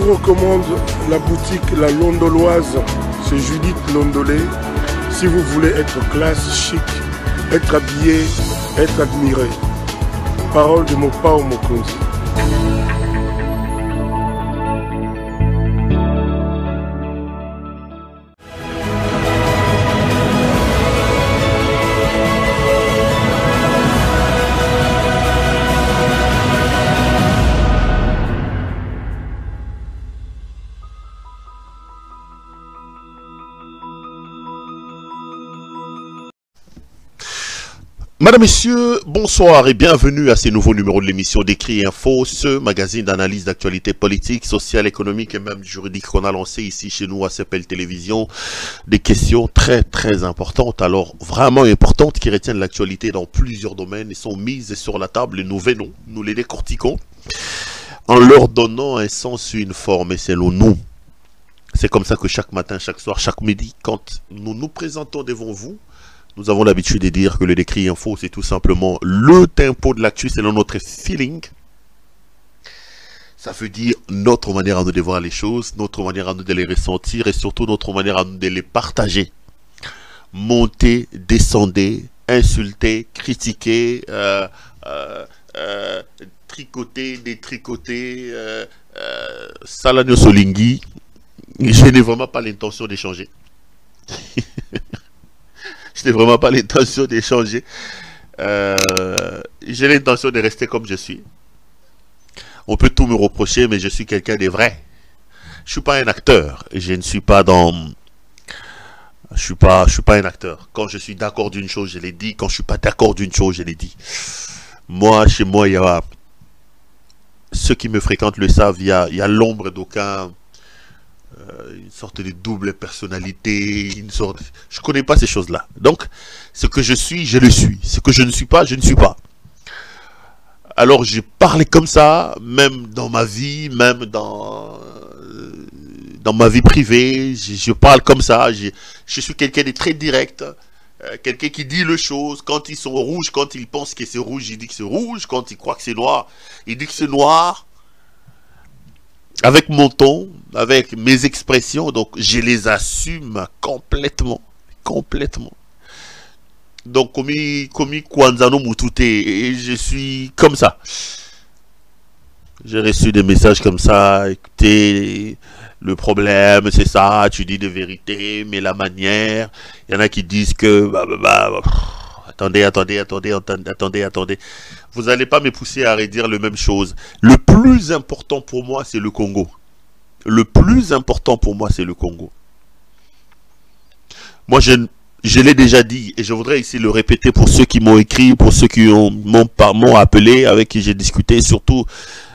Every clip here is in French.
vous recommande la boutique La Londoloise. C'est Judith Londolé. Si vous voulez être classe, chic, être habillé, être admiré. Parole de Mopao Mokonzi. Madame, Messieurs, bonsoir et bienvenue à ce nouveau numéro de l'émission d'Écrit Info, ce magazine d'analyse d'actualité politique, sociale, économique et même juridique qu'on a lancé ici chez nous à CPL Télévision. Des questions très importantes, alors vraiment importantes, qui retiennent l'actualité dans plusieurs domaines et sont mises sur la table et nous venons, nous les décortiquons en leur donnant un sens et une forme, et c'est le nous. C'est comme ça que chaque matin, chaque soir, chaque midi, quand nous nous présentons devant vous, nous avons l'habitude de dire que le Décrit Info, c'est tout simplement le tempo de l'actu, c'est notre feeling. Ça veut dire notre manière à nous de voir les choses, notre manière à nous de les ressentir et surtout notre manière à nous de les partager. Monter, descendre, insulter, critiquer, tricoter, détricoter, Salanio Solingi. Je n'ai vraiment pas l'intention d'échanger. Je n'ai vraiment pas l'intention d'échanger. J'ai l'intention de rester comme je suis. On peut tout me reprocher, mais je suis quelqu'un de vrai. Je ne suis pas un acteur. Je ne suis pas dans... Je suis pas un acteur. Quand je suis d'accord d'une chose, je l'ai dit. Quand je ne suis pas d'accord d'une chose, je l'ai dit. Moi, chez moi, il y a... Ceux qui me fréquentent le savent, il y a l'ombre d'aucun... une sorte de double personnalité, une sorte... Je connais pas ces choses-là. Donc, ce que je suis, je le suis. Ce que je ne suis pas, je ne suis pas. Alors, je parle comme ça, même dans ma vie, même dans ma vie privée. Je parle comme ça. Je suis quelqu'un de très direct. Quelqu'un qui dit les choses. Quand ils sont rouges, quand ils pensent que c'est rouge, il dit que c'est rouge. Quand il croit que c'est noir, il dit que c'est noir. Avec mon ton, avec mes expressions, donc je les assume complètement. Donc, comme Kwanzano Mutute, et je suis comme ça. J'ai reçu des messages comme ça, écoutez, le problème c'est ça, tu dis des vérités, mais la manière, il y en a qui disent que... Attendez. Vous n'allez pas me pousser à redire la même chose. Le plus important pour moi, c'est le Congo. Le plus important pour moi, c'est le Congo. Moi, je l'ai déjà dit et je voudrais ici le répéter pour ceux qui m'ont écrit, pour ceux qui m'ont appelé, avec qui j'ai discuté, surtout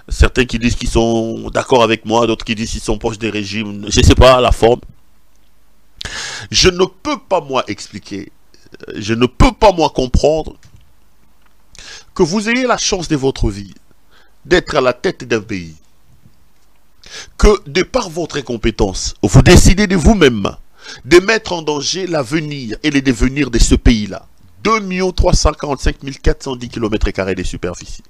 certains qui disent qu'ils sont d'accord avec moi, d'autres qui disent qu'ils sont proches des régimes. Je ne sais pas la forme. Je ne peux pas, moi, expliquer. Je ne peux pas, moi, comprendre que vous ayez la chance de votre vie d'être à la tête d'un pays, que de par votre incompétence, vous décidez de vous-même de mettre en danger l'avenir et le devenir de ce pays-là. 2 345 410 km² de superficie.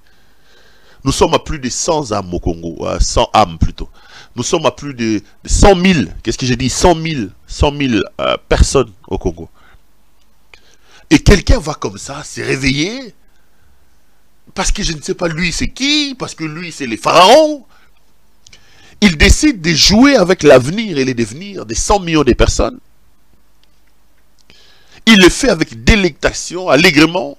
Nous sommes à plus de 100 âmes au Congo, 100 âmes plutôt. Nous sommes à plus de 100 000, qu'est-ce que j'ai dit, 100 000 personnes au Congo. Et quelqu'un va comme ça, se réveiller, parce que je ne sais pas lui c'est qui, parce que lui c'est les pharaons. Il décide de jouer avec l'avenir et les devenirs des 100 millions de personnes. Il le fait avec délectation, allègrement.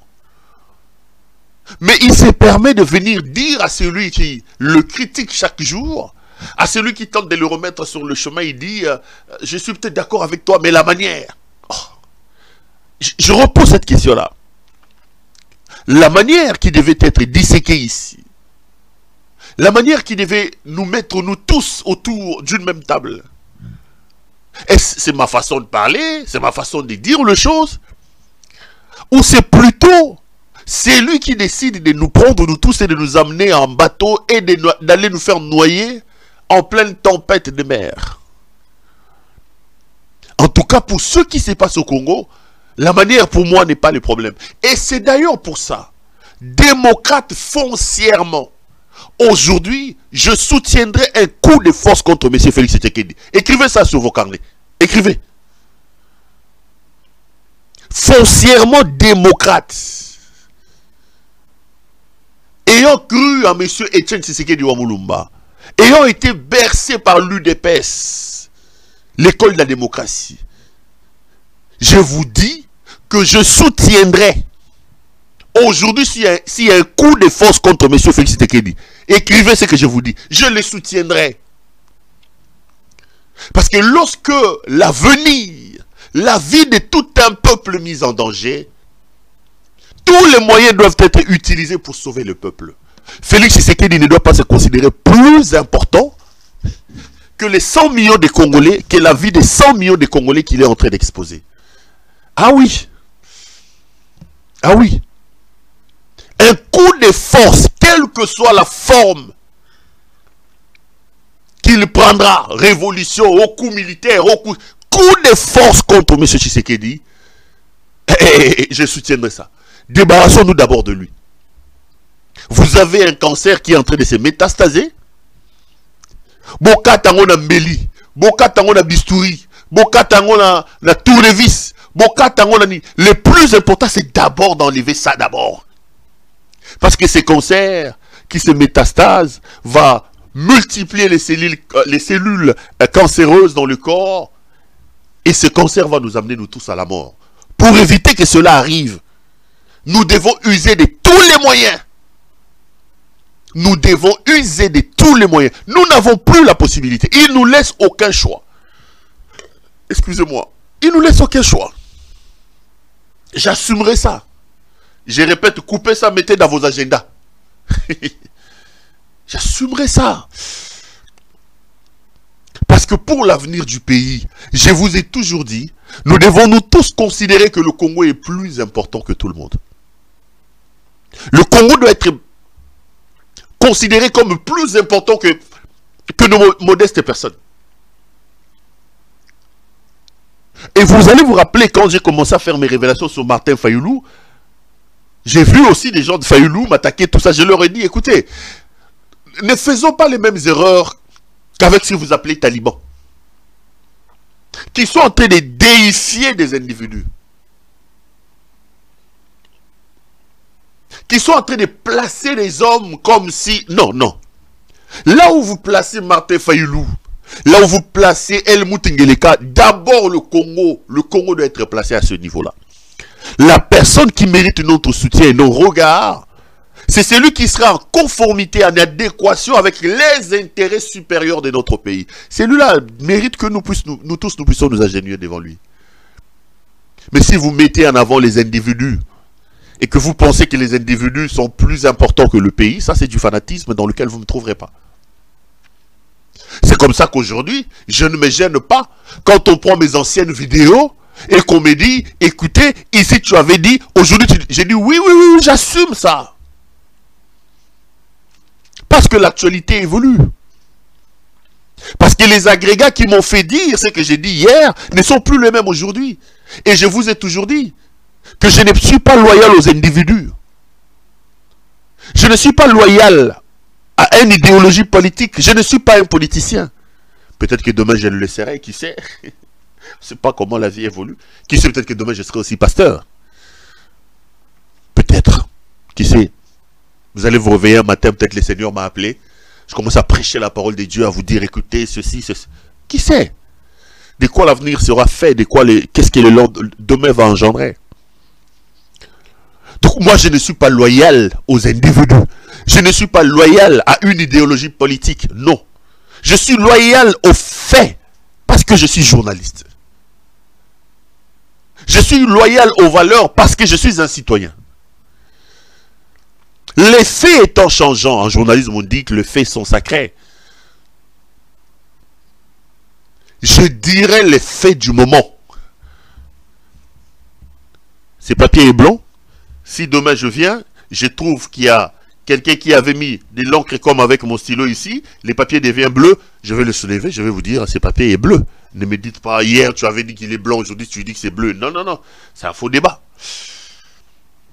Mais il se permet de venir dire à celui qui le critique chaque jour, à celui qui tente de le remettre sur le chemin, il dit « Je suis peut-être d'accord avec toi, mais la manière... Oh. » Je repose cette question-là. La manière qui devait être disséquée ici, la manière qui devait nous mettre nous tous autour d'une même table, est-ce c'est ma façon de parler, c'est ma façon de dire les choses, ou c'est plutôt c'est lui qui décide de nous prendre nous tous et de nous amener en bateau et d'aller nous faire noyer en pleine tempête de mer? En tout cas, pour ce qui se passe au Congo, la manière pour moi n'est pas le problème. Et c'est d'ailleurs pour ça, démocrate foncièrement, Aujourd'hui, je soutiendrai un coup de force contre M. Félix Tshisekedi. Écrivez ça sur vos carnets. Écrivez. Foncièrement démocrate. Ayant cru à M. Etienne Tshisekedi Wamulumba. Ayant été bercé par l'UDPS. L'école de la démocratie. Je vous dis que je soutiendrai. Aujourd'hui, s'il y a un coup de force contre M. Félix Tshisekedi, écrivez ce que je vous dis. Je le soutiendrai. Parce que lorsque l'avenir, la vie de tout un peuple mis en danger, tous les moyens doivent être utilisés pour sauver le peuple. Félix Tshisekedi ne doit pas se considérer plus important que les 100 millions de Congolais, que la vie des 100 millions de Congolais qu'il est en train d'exposer. Ah oui. Ah oui. Un coup de force, quelle que soit la forme qu'il prendra, révolution, au coup militaire, au coup de force contre M. Tshisekedi, je soutiendrai ça. Débarrassons-nous d'abord de lui. Vous avez un cancer qui est en train de se métastaser. Boka tango na mbeli, boka tango na bistouri, boka tango na tournevis, boka tango na ni. Le plus important, c'est d'abord d'enlever ça d'abord. Parce que ces cancers qui se métastasent va multiplier les cellules cancéreuses dans le corps. Et ce cancer va nous amener nous tous à la mort. Pour éviter que cela arrive, nous devons user de tous les moyens. Nous devons user de tous les moyens. Nous n'avons plus la possibilité. Il ne nous laisse aucun choix. Excusez-moi. Il ne nous laisse aucun choix. J'assumerai ça. Je répète, coupez ça, mettez dans vos agendas. J'assumerai ça. Parce que pour l'avenir du pays, je vous ai toujours dit, nous devons nous tous considérer que le Congo est plus important que tout le monde. Le Congo doit être considéré comme plus important que nos modestes personnes. Et vous allez vous rappeler, quand j'ai commencé à faire mes révélations sur Martin Fayoulou, j'ai vu aussi des gens de Fayoulou m'attaquer, tout ça. Je leur ai dit, écoutez, ne faisons pas les mêmes erreurs qu'avec ce que vous appelez talibans, qui sont en train de déifier des individus, qui sont en train de placer les hommes comme si... Non, non. Là où vous placez Martin Fayoulou, là où vous placez Helmut Ngeleka, d'abord le Congo doit être placé à ce niveau-là. La personne qui mérite notre soutien et nos regards, c'est celui qui sera en conformité, en adéquation avec les intérêts supérieurs de notre pays. Celui-là mérite que nous tous nous puissions nous agenouiller devant lui. Mais si vous mettez en avant les individus et que vous pensez que les individus sont plus importants que le pays, ça c'est du fanatisme dans lequel vous ne me trouverez pas. C'est comme ça qu'aujourd'hui, je ne me gêne pas quand on prend mes anciennes vidéos et qu'on me dit, écoutez, ici tu avais dit, aujourd'hui j'ai dit oui, j'assume ça. Parce que l'actualité évolue. Parce que les agrégats qui m'ont fait dire ce que j'ai dit hier ne sont plus les mêmes aujourd'hui. Et je vous ai toujours dit que je ne suis pas loyal aux individus. Je ne suis pas loyal à une idéologie politique. Je ne suis pas un politicien. Peut-être que demain je le laisserai, qui sait. Je ne sais pas comment la vie évolue. Qui sait, peut-être que demain je serai aussi pasteur. Peut-être. Qui sait. Vous allez vous réveiller un matin, peut-être le Seigneur m'a appelé. Je commence à prêcher la parole de Dieu, à vous dire, écoutez, ceci, ceci. Qui sait? De quoi l'avenir sera fait? De quoi qu'est-ce que le demain va engendrer? Donc moi, je ne suis pas loyal aux individus. Je ne suis pas loyal à une idéologie politique. Non. Je suis loyal aux faits. Parce que je suis journaliste. Je suis loyal aux valeurs parce que je suis un citoyen. Les faits étant changeants, en journalisme on dit que les faits sont sacrés. Je dirais les faits du moment. Ce papier est blanc. Si demain je viens, je trouve qu'il y a quelqu'un qui avait mis de l'encre comme avec mon stylo ici, les papiers deviennent bleus, je vais le soulever, je vais vous dire, ce papier est bleu. Ne me dites pas, hier tu avais dit qu'il est blanc, aujourd'hui tu dis que c'est bleu. Non, non, non, c'est un faux débat.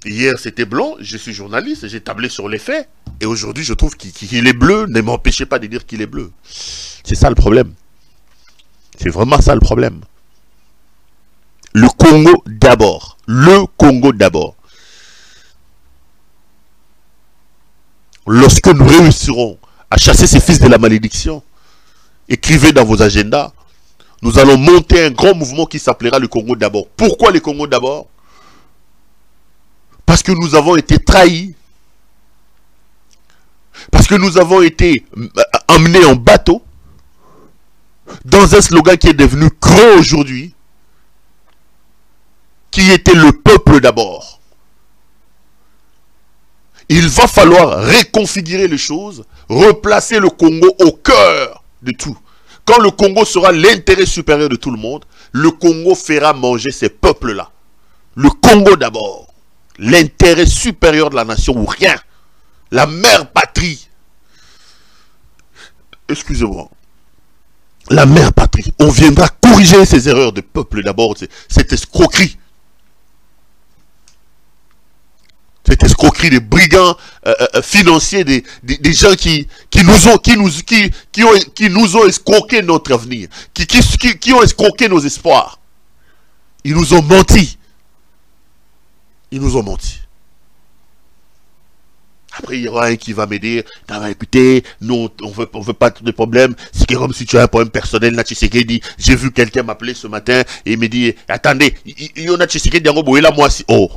Hier, c'était blanc, je suis journaliste, j'ai tablé sur les faits. Et aujourd'hui, je trouve qu'il est bleu. Ne m'empêchez pas de dire qu'il est bleu. C'est ça le problème. C'est vraiment ça le problème. Le Congo d'abord. Le Congo d'abord. Lorsque nous réussirons à chasser ces fils de la malédiction, écrivez dans vos agendas, nous allons monter un grand mouvement qui s'appellera le Congo d'abord. Pourquoi le Congo d'abord? Parce que nous avons été trahis. Parce que nous avons été emmenés en bateau dans un slogan qui est devenu creux aujourd'hui, qui était le peuple d'abord. Il va falloir réconfigurer les choses, replacer le Congo au cœur de tout. Quand le Congo sera l'intérêt supérieur de tout le monde, le Congo fera manger ces peuples-là. Le Congo d'abord. L'intérêt supérieur de la nation ou rien. La mère patrie. Excusez-moi. La mère patrie. On viendra corriger ces erreurs de peuple d'abord. Cette escroquerie. Cette escroquerie des brigands financiers, des gens qui nous ont escroqué notre avenir, qui ont escroqué nos espoirs. Ils nous ont menti. Ils nous ont menti. Après, il y aura un qui va me dire, écoutez, nous, on veut pas de problème. C'est comme si tu as un problème personnel. J'ai vu quelqu'un m'appeler ce matin et il me dit, attendez, il y en a Tshisekedi, là, moi aussi. Oh.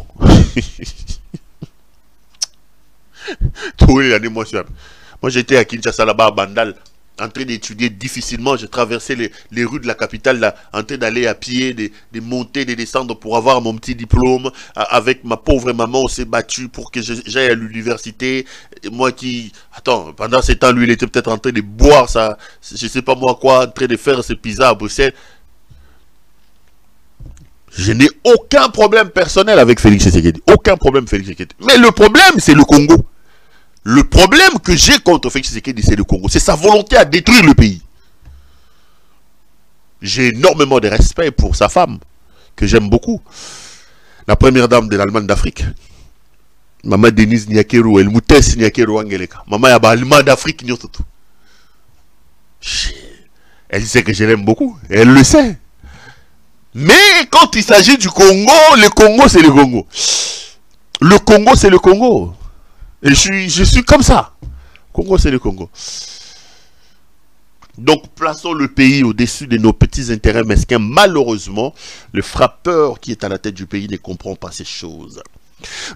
Moi, j'étais à Kinshasa, là-bas, à Bandal, en train d'étudier difficilement. J'ai traversé les rues de la capitale, là, en train d'aller à pied, de monter, de descendre pour avoir mon petit diplôme. Avec ma pauvre maman, on s'est battu pour que j'aille à l'université. Moi qui... Attends, pendant ce temps, lui, il était peut-être en train de boire ça, je sais pas moi quoi, en train de faire ses pizzas à Bruxelles. Je n'ai aucun problème personnel avec Félix Tshisekedi. Aucun problème, Félix Tshisekedi. Mais le problème, c'est le Congo. Le problème que j'ai contre Félix Tshisekedi, c'est le Congo. C'est sa volonté à détruire le pays. J'ai énormément de respect pour sa femme, que j'aime beaucoup. La première dame de l'Allemagne d'Afrique. Maman Denise Nyakeru, elle moutesse Nyakeru Angeleka. Maman Yaba Allemand d'Afrique, elle sait que je l'aime beaucoup. Elle le sait. Mais quand il s'agit du Congo, le Congo c'est le Congo. Le Congo c'est le Congo. Et je suis comme ça. Congo c'est le Congo. Donc plaçons le pays au-dessus de nos petits intérêts mesquins. Malheureusement, le frappeur qui est à la tête du pays ne comprend pas ces choses.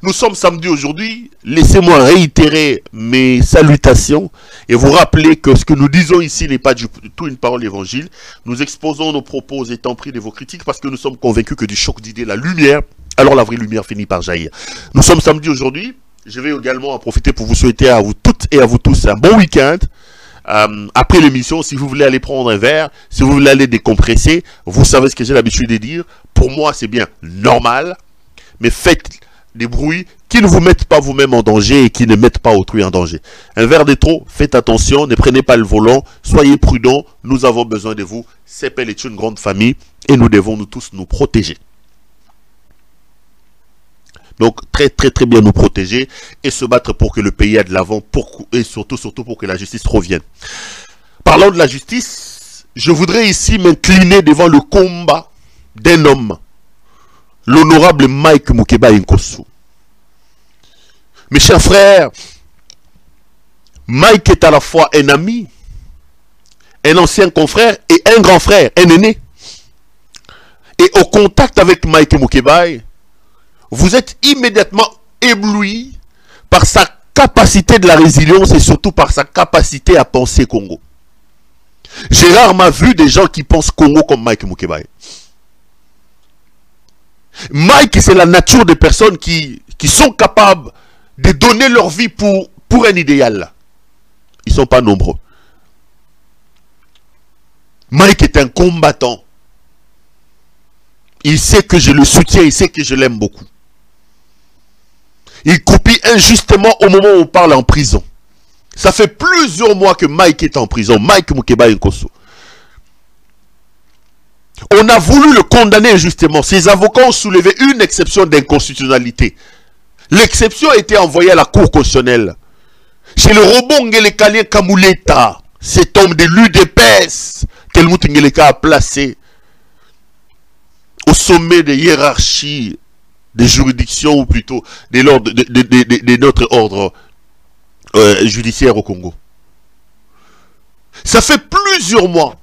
Nous sommes samedi aujourd'hui. Laissez-moi réitérer mes salutations et vous rappeler que ce que nous disons ici n'est pas du tout une parole d'évangile. Nous exposons nos propos étant pris de vos critiques parce que nous sommes convaincus que du choc d'idées, la lumière, alors la vraie lumière finit par jaillir. Nous sommes samedi aujourd'hui. Je vais également en profiter pour vous souhaiter à vous toutes et à vous tous un bon week-end. Après l'émission, si vous voulez aller prendre un verre, si vous voulez aller décompresser, vous savez ce que j'ai l'habitude de dire. Pour moi, c'est bien normal, mais faites des bruits qui ne vous mettent pas vous-même en danger et qui ne mettent pas autrui en danger. Un verre de trop, faites attention, ne prenez pas le volant, soyez prudents, nous avons besoin de vous. CEPEL est une grande famille et nous devons nous tous nous protéger. Donc très bien nous protéger et se battre pour que le pays aille de l'avant et surtout pour que la justice revienne. Parlant de la justice, je voudrais ici m'incliner devant le combat d'un homme, l'honorable Mike Mukeba Nkosu. Mes chers frères, Mike est à la fois un ami, un ancien confrère et un grand frère, un aîné. Et au contact avec Mike Mukeba, vous êtes immédiatement ébloui par sa capacité de la résilience et surtout par sa capacité à penser Congo. J'ai rarement vu des gens qui pensent Congo comme Mike Mukeba. Mike, c'est la nature des personnes qui sont capables de donner leur vie pour un idéal. Ils ne sont pas nombreux. Mike est un combattant. Il sait que je le soutiens, il sait que je l'aime beaucoup. Il copie injustement au moment où on parle en prison. Ça fait plusieurs mois que Mike est en prison. Mike Mukeba Nkosu. On a voulu le condamner injustement. Ses avocats ont soulevé une exception d'inconstitutionnalité. L'exception a été envoyée à la Cour constitutionnelle. Chez le robot Ngelekalien Kamuleta, cet homme de l'UDPS, qu'Helmut Ngeleka a placé au sommet des hiérarchies des juridictions, ou plutôt de notre ordre judiciaire au Congo. Ça fait plusieurs mois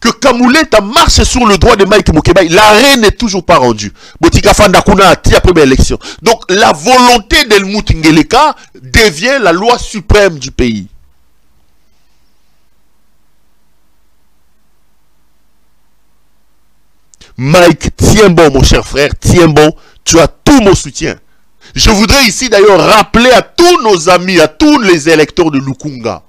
que Kamuleta marche sur le droit de Mike Mukebai. L'arrêt n'est toujours pas rendu. Botika Fandakuna a tiré après l'élection. Donc la volonté d'Helmut Ngeleka devient la loi suprême du pays. Mike, tiens bon mon cher frère, tiens bon, tu as tout mon soutien. Je voudrais ici d'ailleurs rappeler à tous nos amis, à tous les électeurs de Lukunga.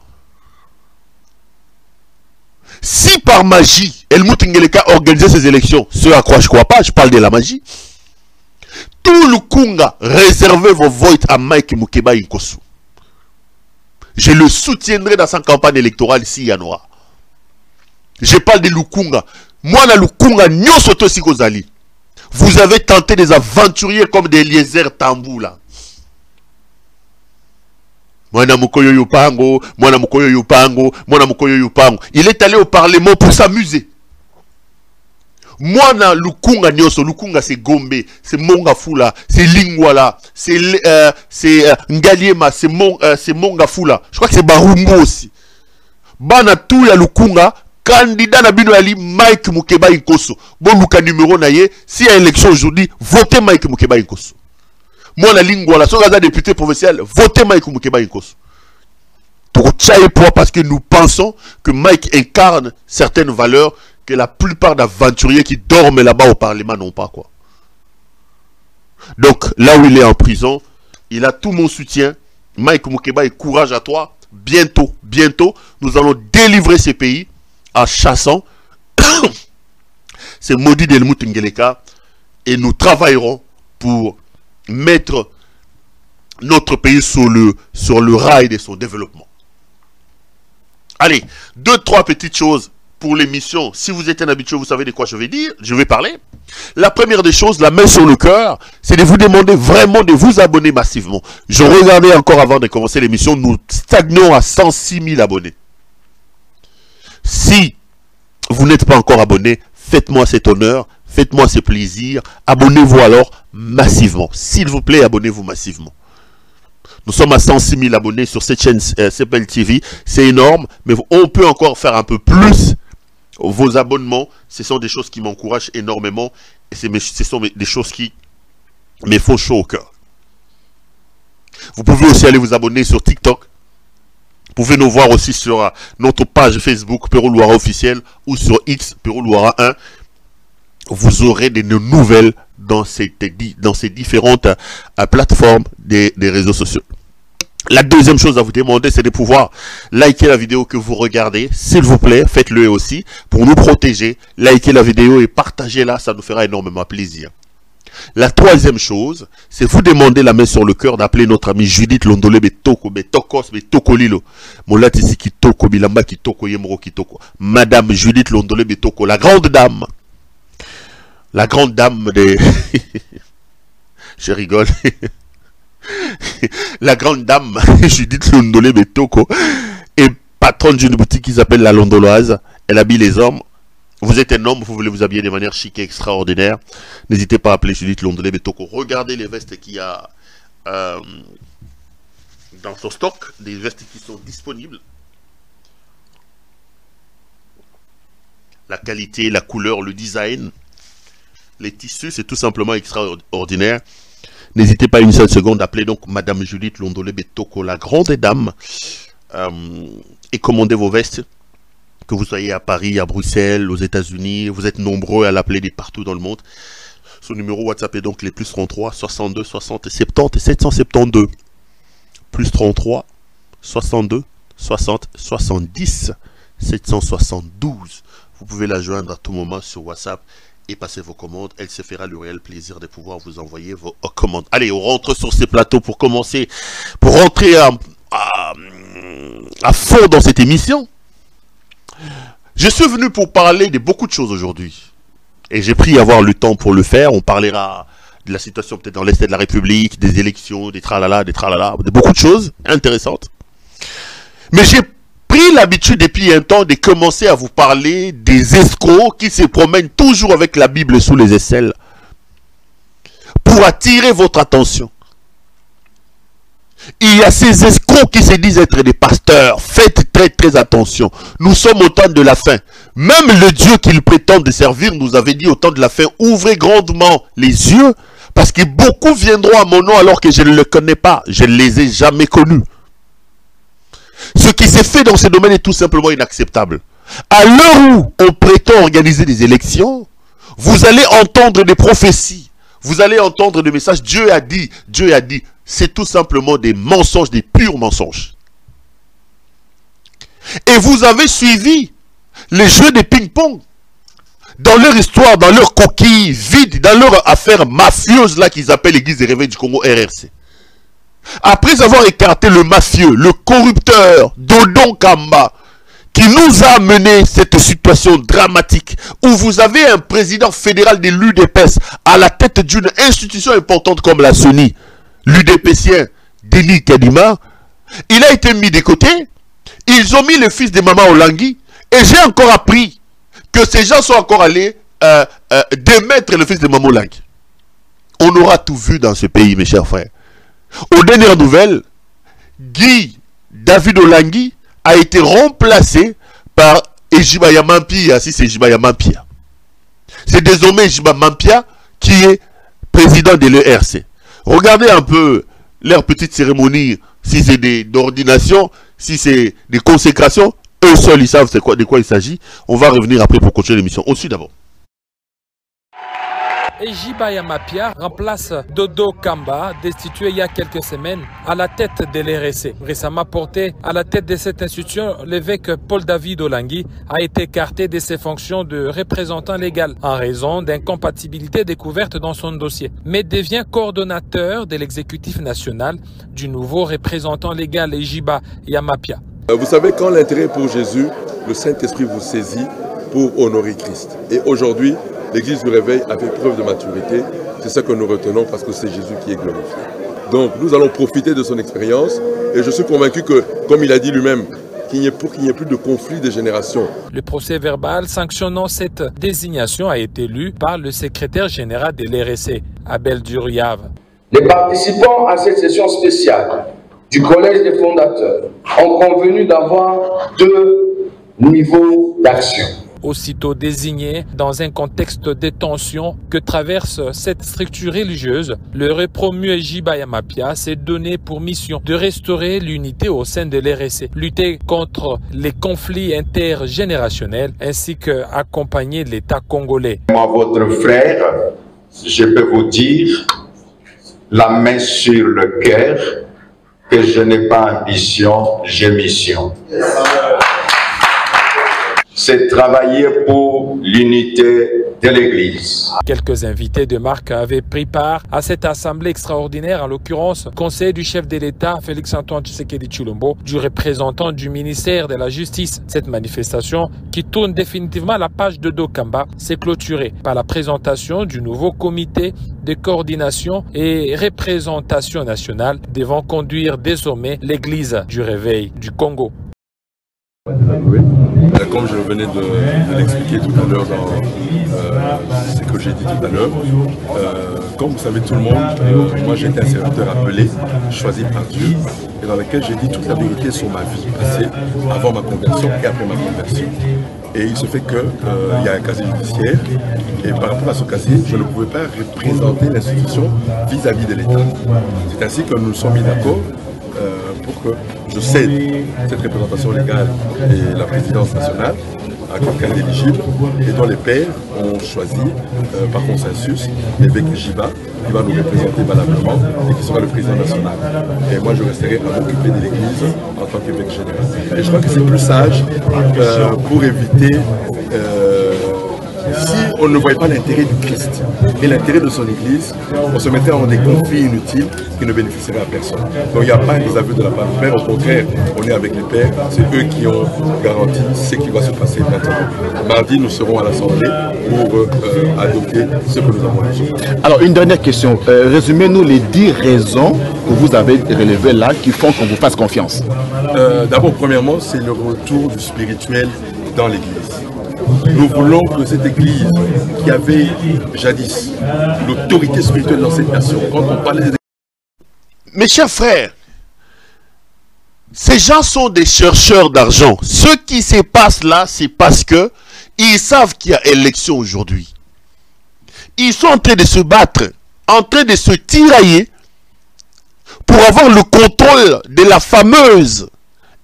Si par magie, Helmut Ngeleka organisait ces élections, ce à quoi je ne crois pas, je parle de la magie, tout Lukunga, réservez vos votes à Mike Mukeba Inkosu. Je le soutiendrai dans sa campagne électorale s'il y en aura. Je parle de Lukunga. Moi, na Lukunga, nyosoto sikozali. Vous avez tenté des aventuriers comme des Eliezer Tambou là. Mwana Mukoyo Yupango, Mwana Mukoyo Yupango, Mwana Mukoyo Yupango. Il est allé au Parlement pour s'amuser. Mwana Lukunga nyoso, Lukunga c'est Gombe, c'est Mongafula, c'est Lingwala, c'est Ngaliema, c'est Mongafula. Je crois que c'est Barungo aussi. Bana tout ya Lukunga. Candidat Nabino Ali, Mike Mukeba Inkoso. Bon, Luka numéro naye, s'il y a élection aujourd'hui, votez Mike Mukeba Inkoso. Moi, la ligne, voilà, si on a député provincial, votez Mike Mukeba Inkoso. Parce que nous pensons que Mike incarne certaines valeurs que la plupart d'aventuriers qui dorment là-bas au Parlement n'ont pas, quoi. Donc, là où il est en prison, il a tout mon soutien. Mike Mukeba, et courage à toi. Bientôt, nous allons délivrer ces pays en chassant ces maudits d'Helmut Ngeleka, et nous travaillerons pour mettre notre pays sur le rail de son développement. Allez, 2-3 petites choses pour l'émission. Si vous êtes un habitué, vous savez de quoi je vais parler. La première des choses, la main sur le cœur, c'est de vous demander vraiment de vous abonner massivement. Je regardais encore avant de commencer l'émission, nous stagnons à 106 000 abonnés. Si vous n'êtes pas encore abonné, faites-moi cet honneur, faites-moi ce plaisir. Abonnez-vous alors massivement. S'il vous plaît, abonnez-vous massivement. Nous sommes à 106 000 abonnés sur cette chaîne CPL TV. C'est énorme, mais on peut encore faire un peu plus. Vos abonnements, ce sont des choses qui m'encouragent énormément. Et ce sont des choses qui me font chaud au cœur. Vous pouvez aussi aller vous abonner sur TikTok. Vous pouvez nous voir aussi sur notre page Facebook Pero Luara officiel ou sur X Pero Luara 1. Vous aurez des nouvelles dans ces différentes plateformes des réseaux sociaux. La deuxième chose à vous demander, c'est de pouvoir liker la vidéo que vous regardez. S'il vous plaît, faites-le aussi pour nous protéger. Likez la vidéo et partagez-la, ça nous fera énormément plaisir. La troisième chose, c'est vous demander la main sur le cœur d'appeler notre amie Judith Londole Betoko, Betokos, Betokolilo. Molatisi Kitoko, Bilamba Kitoko, Yemro Kitoko. Madame Judith Londole Betoko, la grande dame. La grande dame des... Je rigole. La grande dame Judith Londole Betoko est patronne d'une boutique qui s'appelle La Londoloise. Elle habille les hommes. Vous êtes un homme, vous voulez vous habiller de manière chic et extraordinaire. N'hésitez pas à appeler Judith Londole Betoko. Regardez les vestes qu'il y a dans son stock. Des vestes qui sont disponibles. La qualité, la couleur, le design. Les tissus, c'est tout simplement extraordinaire. N'hésitez pas une seule seconde à appeler donc Madame Judith Londole Betoko, la grande dame. Et commandez vos vestes. Que vous soyez à Paris, à Bruxelles, aux États-Unis, vous êtes nombreux à l'appeler de partout dans le monde. Son numéro WhatsApp est donc les plus 33 62 60 70 772. Plus 33 62 60 70 772. Vous pouvez la joindre à tout moment sur WhatsApp et passer vos commandes. Elle se fera le réel plaisir de pouvoir vous envoyer vos commandes. Allez, on rentre sur ces plateaux pour commencer, pour rentrer à fond dans cette émission. Je suis venu pour parler de beaucoup de choses aujourd'hui. Et j'ai pris à avoir le temps pour le faire. On parlera de la situation peut-être dans l'Est de la République, des élections, des tralala, de beaucoup de choses intéressantes. Mais j'ai pris l'habitude depuis un temps de commencer à vous parler des escrocs qui se promènent toujours avec la Bible sous les aisselles pour attirer votre attention. Il y a ces escrocs qui se disent être des pasteurs. Faites très attention. Nous sommes au temps de la fin. Même le Dieu qu'ils prétendent servir nous avait dit au temps de la fin, ouvrez grandement les yeux, parce que beaucoup viendront à mon nom alors que je ne le connais pas. Je ne les ai jamais connus. Ce qui s'est fait dans ce domaine est tout simplement inacceptable. À l'heure où on prétend organiser des élections, vous allez entendre des prophéties. Vous allez entendre des messages. Dieu a dit, Dieu a dit. C'est tout simplement des mensonges, des purs mensonges. Et vous avez suivi les jeux de ping-pong. Dans leur histoire, dans leur coquille vide, dans leur affaire mafieuse là qu'ils appellent l'Église des réveils du Congo RRC. Après avoir écarté le mafieux, le corrupteur, Dodon Kamba, qui nous a amené cette situation dramatique où vous avez un président fédéral de l'UDPS à la tête d'une institution importante comme la CENI, l'UDPSien Denis Kadima, il a été mis de côté. Ils ont mis le fils de Maman Olangui et j'ai encore appris que ces gens sont encore allés démettre le fils de Maman Olangui. On aura tout vu dans ce pays, mes chers frères. Aux dernières nouvelles, Guy David Olangui a été remplacé par Ejibaya Mampia, si c'est Ejibaya Mampia. C'est désormais Ejibaya Mampia qui est président de l'ERC. Regardez un peu leur petite cérémonie, si c'est d'ordination, si c'est des consécrations, eux seuls ils savent de quoi il s'agit. On va revenir après pour continuer l'émission. On suit d'abord. Ejibaya Mampia remplace Dodo Kamba, destitué il y a quelques semaines à la tête de l'RSC. Récemment porté à la tête de cette institution, l'évêque Paul David Olangui a été écarté de ses fonctions de représentant légal en raison d'incompatibilités découvertes dans son dossier, mais devient coordonnateur de l'exécutif national du nouveau représentant légal Ejibaya Mampia. Vous savez, quand l'intérêt est pour Jésus, le Saint-Esprit vous saisit pour honorer Christ. Et aujourd'hui, l'Église du Réveil a fait preuve de maturité. C'est ça que nous retenons parce que c'est Jésus qui est glorifié. Donc nous allons profiter de son expérience et je suis convaincu que, comme il a dit lui-même, qu'il n'y ait plus de conflit de génération. Le procès verbal sanctionnant cette désignation a été lu par le secrétaire général de l'RSC, Abel Duriave. Les participants à cette session spéciale du Collège des fondateurs ont convenu d'avoir 2 niveaux d'action. Aussitôt désigné dans un contexte de tension que traverse cette structure religieuse, le repromu Ejibaya Mampia s'est donné pour mission de restaurer l'unité au sein de l'RSC, lutter contre les conflits intergénérationnels ainsi qu'accompagner l'État congolais. Moi, votre frère, je peux vous dire, la main sur le cœur, que je n'ai pas ambition, j'ai mission. C'est travailler pour l'unité de l'Église. Quelques invités de marque avaient pris part à cette assemblée extraordinaire, en l'occurrence conseil du chef de l'État Félix-Antoine Tshisekedi Tshilombo, du représentant du ministère de la Justice. Cette manifestation, qui tourne définitivement la page de Dodo Kamba, s'est clôturée par la présentation du nouveau comité de coordination et représentation nationale devant conduire désormais l'Église du Réveil du Congo. Oui. Comme je venais de l'expliquer tout à l'heure dans ce que j'ai dit tout à l'heure, comme vous savez tout le monde, moi j'ai été un serviteur appelé, choisi par Dieu, et dans lequel j'ai dit toute la vérité sur ma vie passée, avant ma conversion et après ma conversion. Et il se fait qu'il y a un casier judiciaire, et par rapport à ce casier, je ne pouvais pas représenter l'institution vis-à-vis de l'État. C'est ainsi que nous nous sommes mis d'accord pour que je cède cette représentation légale et la présidence nationale à quelqu'un d'éligible et dont les pairs ont choisi par consensus l'évêque Jiba qui va nous représenter valablement et qui sera le président national. Et moi je resterai à m'occuper de l'église en tant qu'évêque général. Et je crois que c'est plus sage pour éviter si on ne voyait pas l'intérêt du Christ et l'intérêt de son Église. On se mettait dans des conflits inutiles qui ne bénéficieraient à personne. Donc il n'y a pas des aveux de la part du Père. Au contraire, on est avec les pères. C'est eux qui ont garanti ce qui va se passer maintenant. Mardi, nous serons à l'Assemblée pour adopter ce que nous avons reçu. Alors, une dernière question. Résumez-nous les 10 raisons que vous avez relevées là qui font qu'on vous fasse confiance. D'abord, premièrement, c'est le retour du spirituel dans l'Église. Nous voulons que cette Église qui avait jadis l'autorité spirituelle dans cette nation, quand on parlait des... Mes chers frères, ces gens sont des chercheurs d'argent. Ce qui se passe là, c'est parce que ils savent qu'il y a élection aujourd'hui. Ils sont en train de se battre, en train de se tirailler pour avoir le contrôle de la fameuse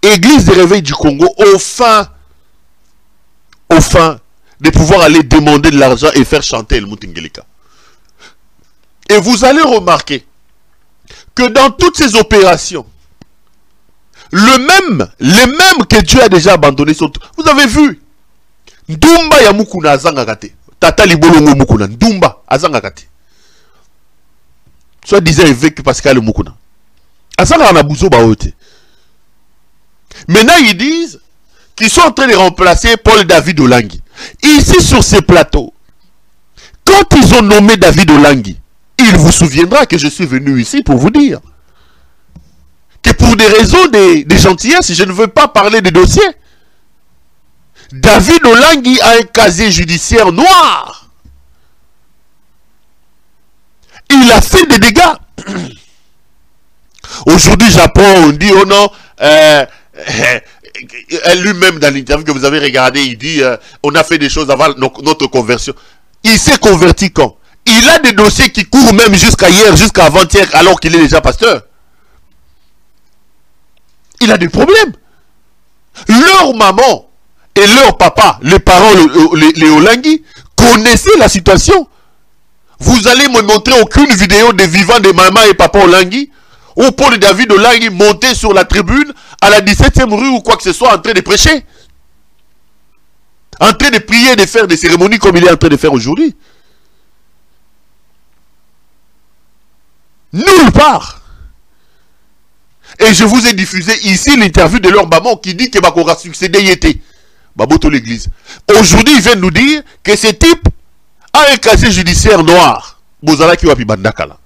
Église des réveils du Congo au fin de pouvoir aller demander de l'argent et faire chanter El Mutingeleka. Et vous allez remarquer que dans toutes ces opérations, les mêmes que Dieu a déjà abandonnés sont... Vous avez vu, Ndumba ya Mukuna azangakate. Tata Libolongo Mukuna, Ndumba azangakate. Soit disant évêque Pascal Mukuna. Azanga na buzo baote. Maintenant ils disent qu'ils sont en train de remplacer Paul David Olangi. Ici sur ces plateaux, quand ils ont nommé David Olangi, il vous souviendra que je suis venu ici pour vous dire que pour des raisons de gentillesse, je ne veux pas parler de dossier. David Olangi a un casier judiciaire noir. Il a fait des dégâts. Aujourd'hui, j'apprends, on dit, oh non, lui-même dans l'interview que vous avez regardé, il dit, on a fait des choses avant notre conversion. Il s'est converti quand? Il a des dossiers qui courent même jusqu'à hier, jusqu'à avant-hier, alors qu'il est déjà pasteur. Il a des problèmes. Leur maman et leur papa, les parents, les Olangi, connaissaient la situation. Vous allez me montrer aucune vidéo des vivants de maman et papa Olangi, ou Paul David Olangi monté sur la tribune à la 17e rue ou quoi que ce soit en train de prêcher. En train de prier, de faire des cérémonies comme il est en train de faire aujourd'hui. Nulle part. Et je vous ai diffusé ici l'interview de leur maman qui dit que Bakora succédé y était. Baboto l'église. Aujourd'hui, ils viennent nous dire que ce type a un casier judiciaire noir. Bozala ki wapi bandakala.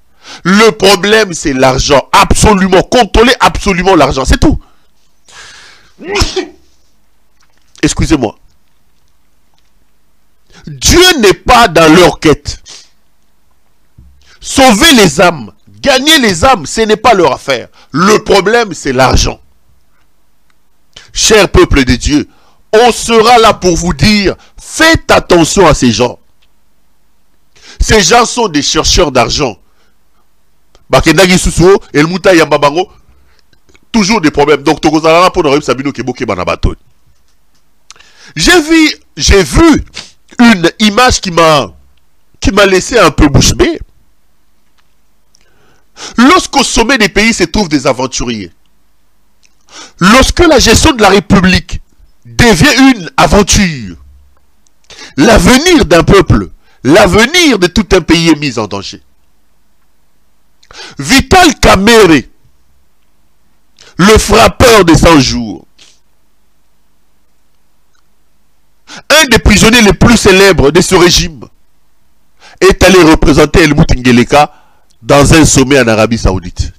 Le problème, c'est l'argent. Absolument. Contrôler absolument l'argent. C'est tout. Excusez-moi. Dieu n'est pas dans leur quête. Sauver les âmes, gagner les âmes, ce n'est pas leur affaire. Le problème, c'est l'argent. Cher peuple de Dieu, on sera là pour vous dire, faites attention à ces gens. Ces gens sont des chercheurs d'argent. Toujours des problèmes. Donc, j'ai vu une image qui m'a laissé un peu bouche bée. Lorsqu'au sommet des pays se trouvent des aventuriers, lorsque la gestion de la République devient une aventure, l'avenir d'un peuple, l'avenir de tout un pays est mis en danger. Vital Kamerhe, le frappeur des 100 jours, un des prisonniers les plus célèbres de ce régime, est allé représenter El Mutingeleka dans un sommet en Arabie Saoudite.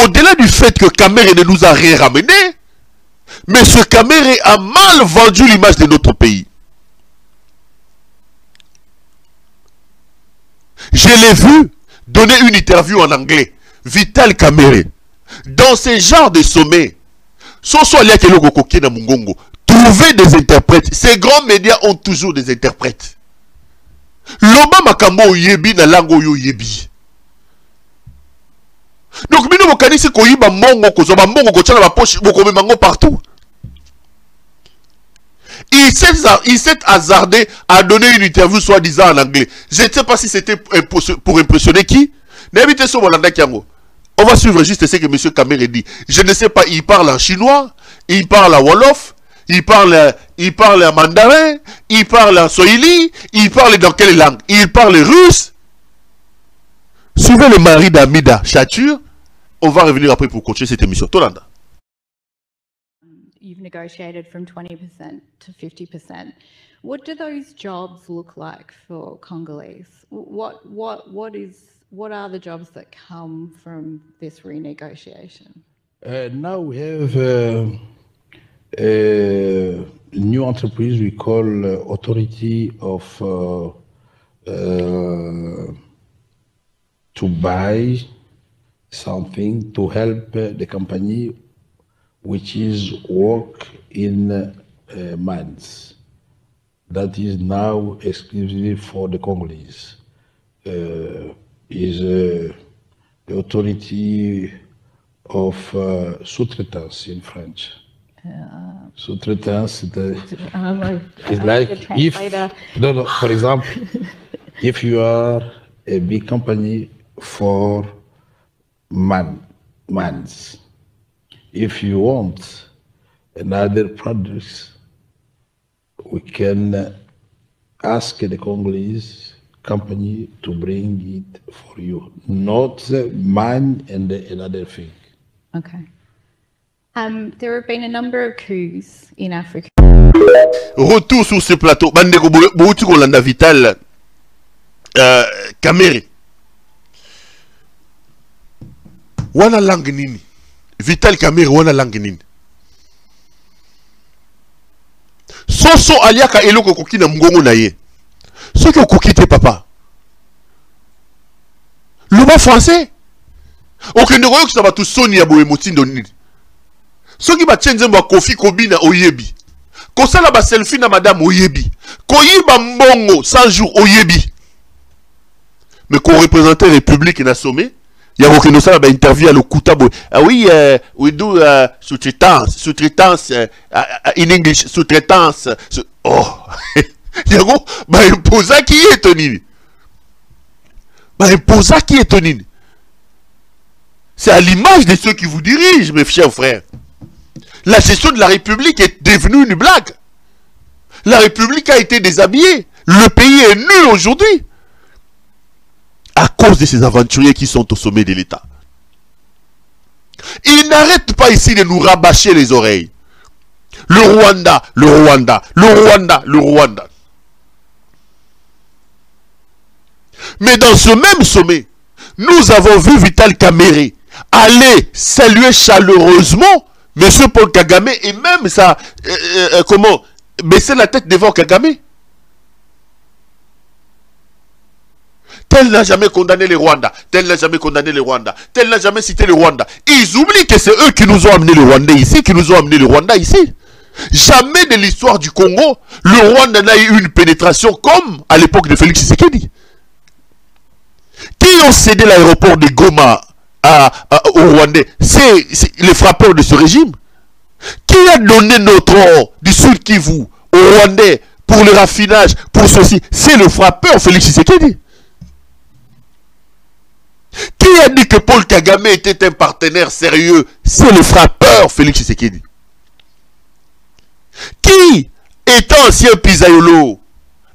Au-delà du fait que Kamerhe ne nous a rien ramené, mais ce Kamerhe a mal vendu l'image de notre pays. Je l'ai vu donner une interview en anglais. Vital Kamerhe. Dans ce genre de sommet, trouver des interprètes. Ces grands médias ont toujours des interprètes. Loba makambo yebi na lango yo yebi. Donc mino mokanisi ko yiba mongo ko zoba mongo ko tchala ba poche boko mango partout. Il s'est hasardé à donner une interview soi-disant en anglais. Je ne sais pas si c'était pour impressionner qui. On va suivre juste ce que M. Kamerhe dit. Je ne sais pas, il parle en chinois, il parle en wolof, il parle en mandarin, il parle en swahili, il parle dans quelle langue? Il parle russe. Suivez le mari d'Amida Chatur. On va revenir après pour continuer cette émission. Tolanda. You've negotiated from 20% to 50%. What do those jobs look like for Congolese? What are the jobs that come from this renegotiation? Now we have a new enterprise we call Authority of to buy something to help the company which is work in mines. That is now exclusively for the Congolese. Is the authority of sous-traitance in French. Sous-traitance is like if, no, for example, if you are a big company for mines, if you want another products, we can ask the Congolese company to bring it for you, not mine and another thing. Okay. There have been a number of coups in Africa. Retour sur ce plateau. Bandeko Bouti Kolanda Vital Kamere. Wana langue nini? Vital Kamere wana langue nini? Soso aliaka eloko koki na mgongo na ye. Ce que vous quittez papa. Le mot français. Aucun de vous qui va tout sonner à Boémotine nini. Ce qui va changer mwa Kofi Kobina oyebi. Kosala ba selfie na madame oyebi. Koyiba mbongo 100 jours oyebi. Mais qu'on représente la République na sommet. Il y a aucun ça ba interview à le Koutabo. Ah oui, we do sous-traitance in English, sous-traitance. Oh. Yago, bah imposa qui est tonini. Bah imposa qui est tonini. C'est à l'image de ceux qui vous dirigent, mes chers frères. La gestion de la République est devenue une blague. La République a été déshabillée. Le pays est nul aujourd'hui. À cause de ces aventuriers qui sont au sommet de l'État. Ils n'arrêtent pas ici de nous rabâcher les oreilles. Le Rwanda, le Rwanda, le Rwanda, le Rwanda. Mais dans ce même sommet, nous avons vu Vital Kamere aller saluer chaleureusement M. Paul Kagame et même ça, baisser la tête devant Kagame. Tel n'a jamais condamné le Rwanda, tel n'a jamais condamné le Rwanda, tel n'a jamais cité le Rwanda. Ils oublient que c'est eux qui nous ont amené le Rwanda ici, Jamais de l'histoire du Congo, le Rwanda n'a eu une pénétration comme à l'époque de Félix Tshisekedi. Qui ont cédé l'aéroport de Goma aux Rwandais? C'est les frappeurs de ce régime. Qui a donné notre or du Sud Kivu aux Rwandais pour le raffinage, pour ceci? C'est le frappeur Félix Tshisekedi. Qui a dit que Paul Kagame était un partenaire sérieux? C'est le frappeur Félix Tshisekedi. Qui, étant ancien Pizayolo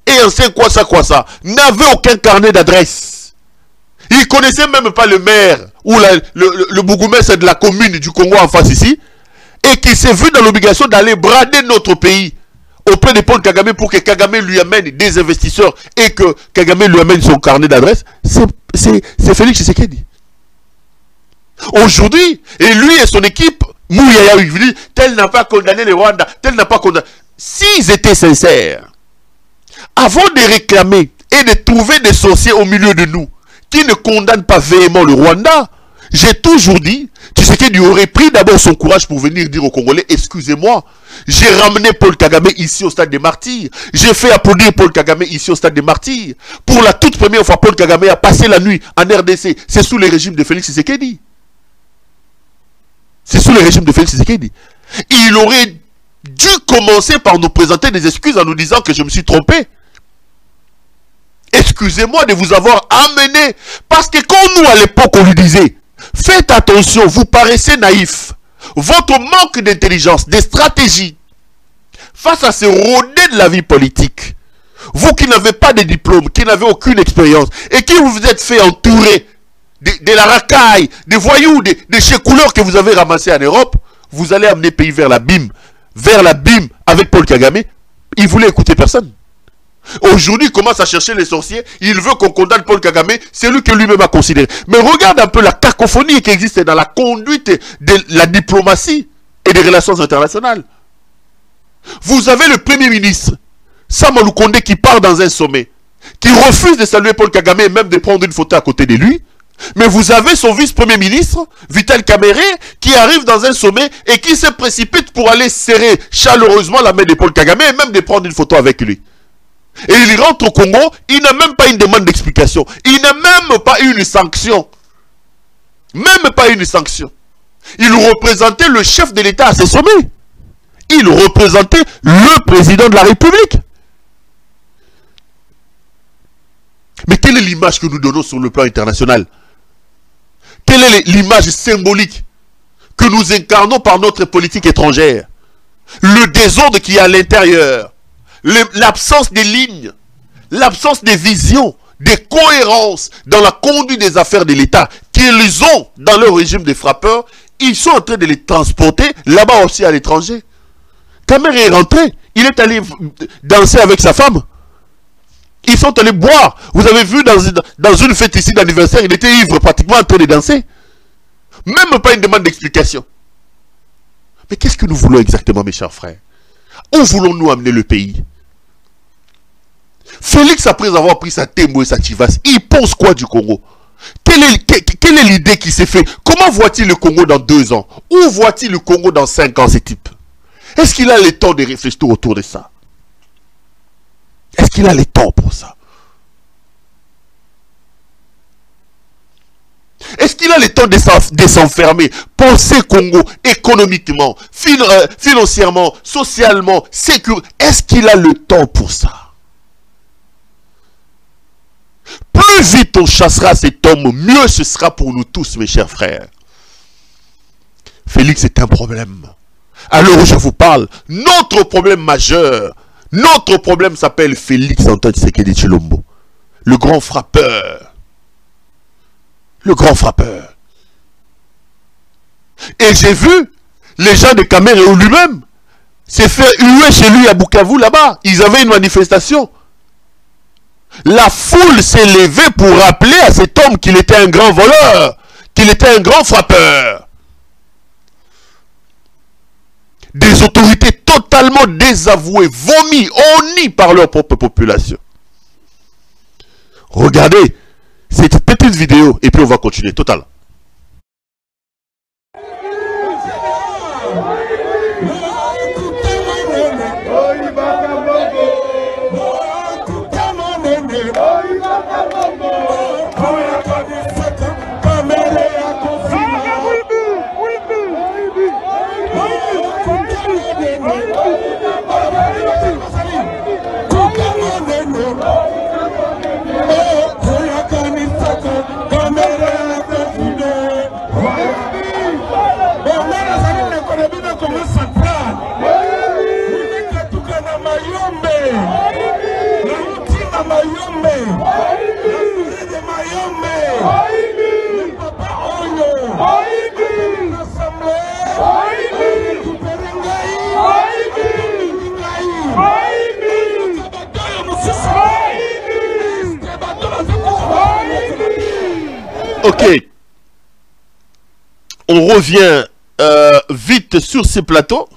et ancien Kwasa, n'avait aucun carnet d'adresse? Il ne connaissait même pas le maire ou le bourgmestre de la commune du Congo en face ici, et qui s'est vu dans l'obligation d'aller brader notre pays auprès de Paul Kagame pour que Kagame lui amène des investisseurs et que Kagame lui amène son carnet d'adresse. C'est Félix Tshisekedi. Aujourd'hui, et lui et son équipe, Mouyaya, tel n'a pas condamné le Rwanda, tel n'a pas condamné. S'ils étaient sincères, avant de réclamer et de trouver des sorciers au milieu de nous, qui ne condamnent pas véhément le Rwanda, j'ai toujours dit, Tshisekedi aurait pris d'abord son courage pour venir dire aux Congolais, excusez-moi, j'ai ramené Paul Kagame ici au stade des martyrs, j'ai fait applaudir Paul Kagame ici au stade des martyrs. Pour la toute première fois, Paul Kagame a passé la nuit en RDC, c'est sous le régime de Félix Tshisekedi. C'est sous le régime de Félix Tshisekedi. Il aurait dû commencer par nous présenter des excuses en nous disant que je me suis trompé. Excusez-moi de vous avoir amené. Parce que quand nous, à l'époque, on lui disait, faites attention, vous paraissez naïf. Votre manque d'intelligence, de stratégie, face à ces rodés de la vie politique, vous qui n'avez pas de diplôme, qui n'avez aucune expérience, et qui vous êtes fait entourer de la racaille, des voyous, des chécouleurs que vous avez ramassés en Europe, vous allez amener le pays vers l'abîme avec Paul Kagame. Il voulait écouter personne. Aujourd'hui, il commence à chercher les sorciers. Il veut qu'on condamne Paul Kagame. C'est lui que lui-même a considéré. Mais regarde un peu la cacophonie qui existe dans la conduite de la diplomatie et des relations internationales. Vous avez le Premier ministre, Sama Lukonde, qui part dans un sommet, qui refuse de saluer Paul Kagame et même de prendre une photo à côté de lui. Mais vous avez son vice-premier ministre, Vital Kamerhe, qui arrive dans un sommet et qui se précipite pour aller serrer chaleureusement la main de Paul Kagame et même de prendre une photo avec lui. Et il rentre au Congo, il n'a même pas une demande d'explication. Il n'a même pas une sanction. Même pas une sanction. Il représentait le chef de l'État à ce sommet. Il représentait le président de la République. Mais quelle est l'image que nous donnons sur le plan international? Quelle est l'image symbolique que nous incarnons par notre politique étrangère? Le désordre qui est à l'intérieur, l'absence des lignes, l'absence des visions, des cohérences dans la conduite des affaires de l'État qu'ils ont dans leur régime des frappeurs, ils sont en train de les transporter là-bas aussi à l'étranger. Kamerhe est rentré, il est allé danser avec sa femme. Ils sont allés boire. Vous avez vu dans une fête ici d'anniversaire, il était ivre pratiquement en train de danser. Même pas une demande d'explication. Mais qu'est-ce que nous voulons exactement, mes chers frères? Où voulons-nous amener le pays? Félix, après avoir pris sa Tembo et sa Chivas, il pense quoi du Congo? Quelle est l'idée qui s'est faite? Comment voit-il le Congo dans 2 ans? Où voit-il le Congo dans 5 ans, ce type? Est-ce qu'il a le temps de réfléchir autour de ça? Est-ce qu'il a le temps pour ça? Est-ce qu'il a le temps de s'enfermer? Penser Congo économiquement, financièrement, socialement, sécuritairement. Est-ce qu'il a le temps pour ça? Plus vite on chassera cet homme, mieux ce sera pour nous tous, mes chers frères. Félix est un problème. Alors je vous parle, notre problème majeur, notre problème s'appelle Félix Antoine Tshisekedi Tshilombo. Le grand frappeur. Le grand frappeur. Et j'ai vu les gens de Kamerhe lui-même s'est fait huer chez lui à Bukavu là-bas. Ils avaient une manifestation. La foule s'est levée pour rappeler à cet homme qu'il était un grand voleur, qu'il était un grand frappeur. Des autorités totalement désavouées, vomies, honnies par leur propre population. Regardez cette petite vidéo et puis on va continuer. Total. Ok, on revient vite sur ces plateaux.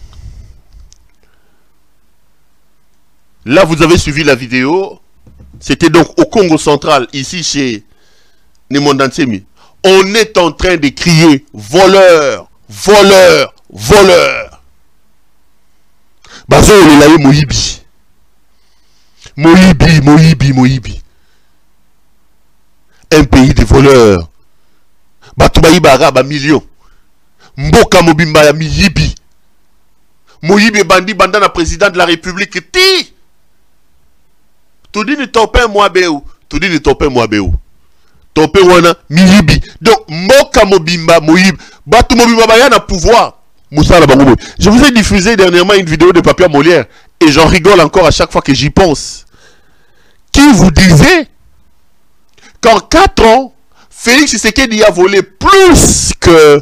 Là, vous avez suivi la vidéo. C'était donc au Congo central, ici chez Nemondansemi. On est en train de crier voleur, voleur, voleur. Bazo Olelaye Moyibi. Moyibi, Moyibi, Moyibi. Un pays de voleurs. Batubayi Baraba millions. Mboka Mobimba ya Miyibi. Moyibi Bandi Bandana président de la République. Ti! Tout dit topé moi béou. Tout dit topé moi béou. Topé wana Miyibi. Donc Mboka Mobimba Moyibi. Batu Mobimba Bayana pouvoir. Moussa la Bangobo. Je vous ai diffusé dernièrement une vidéo de Papia Molière. et j'en rigole encore à chaque fois que j'y pense, qui vous disait qu'en 4 ans, Félix Tshisekedi a volé plus que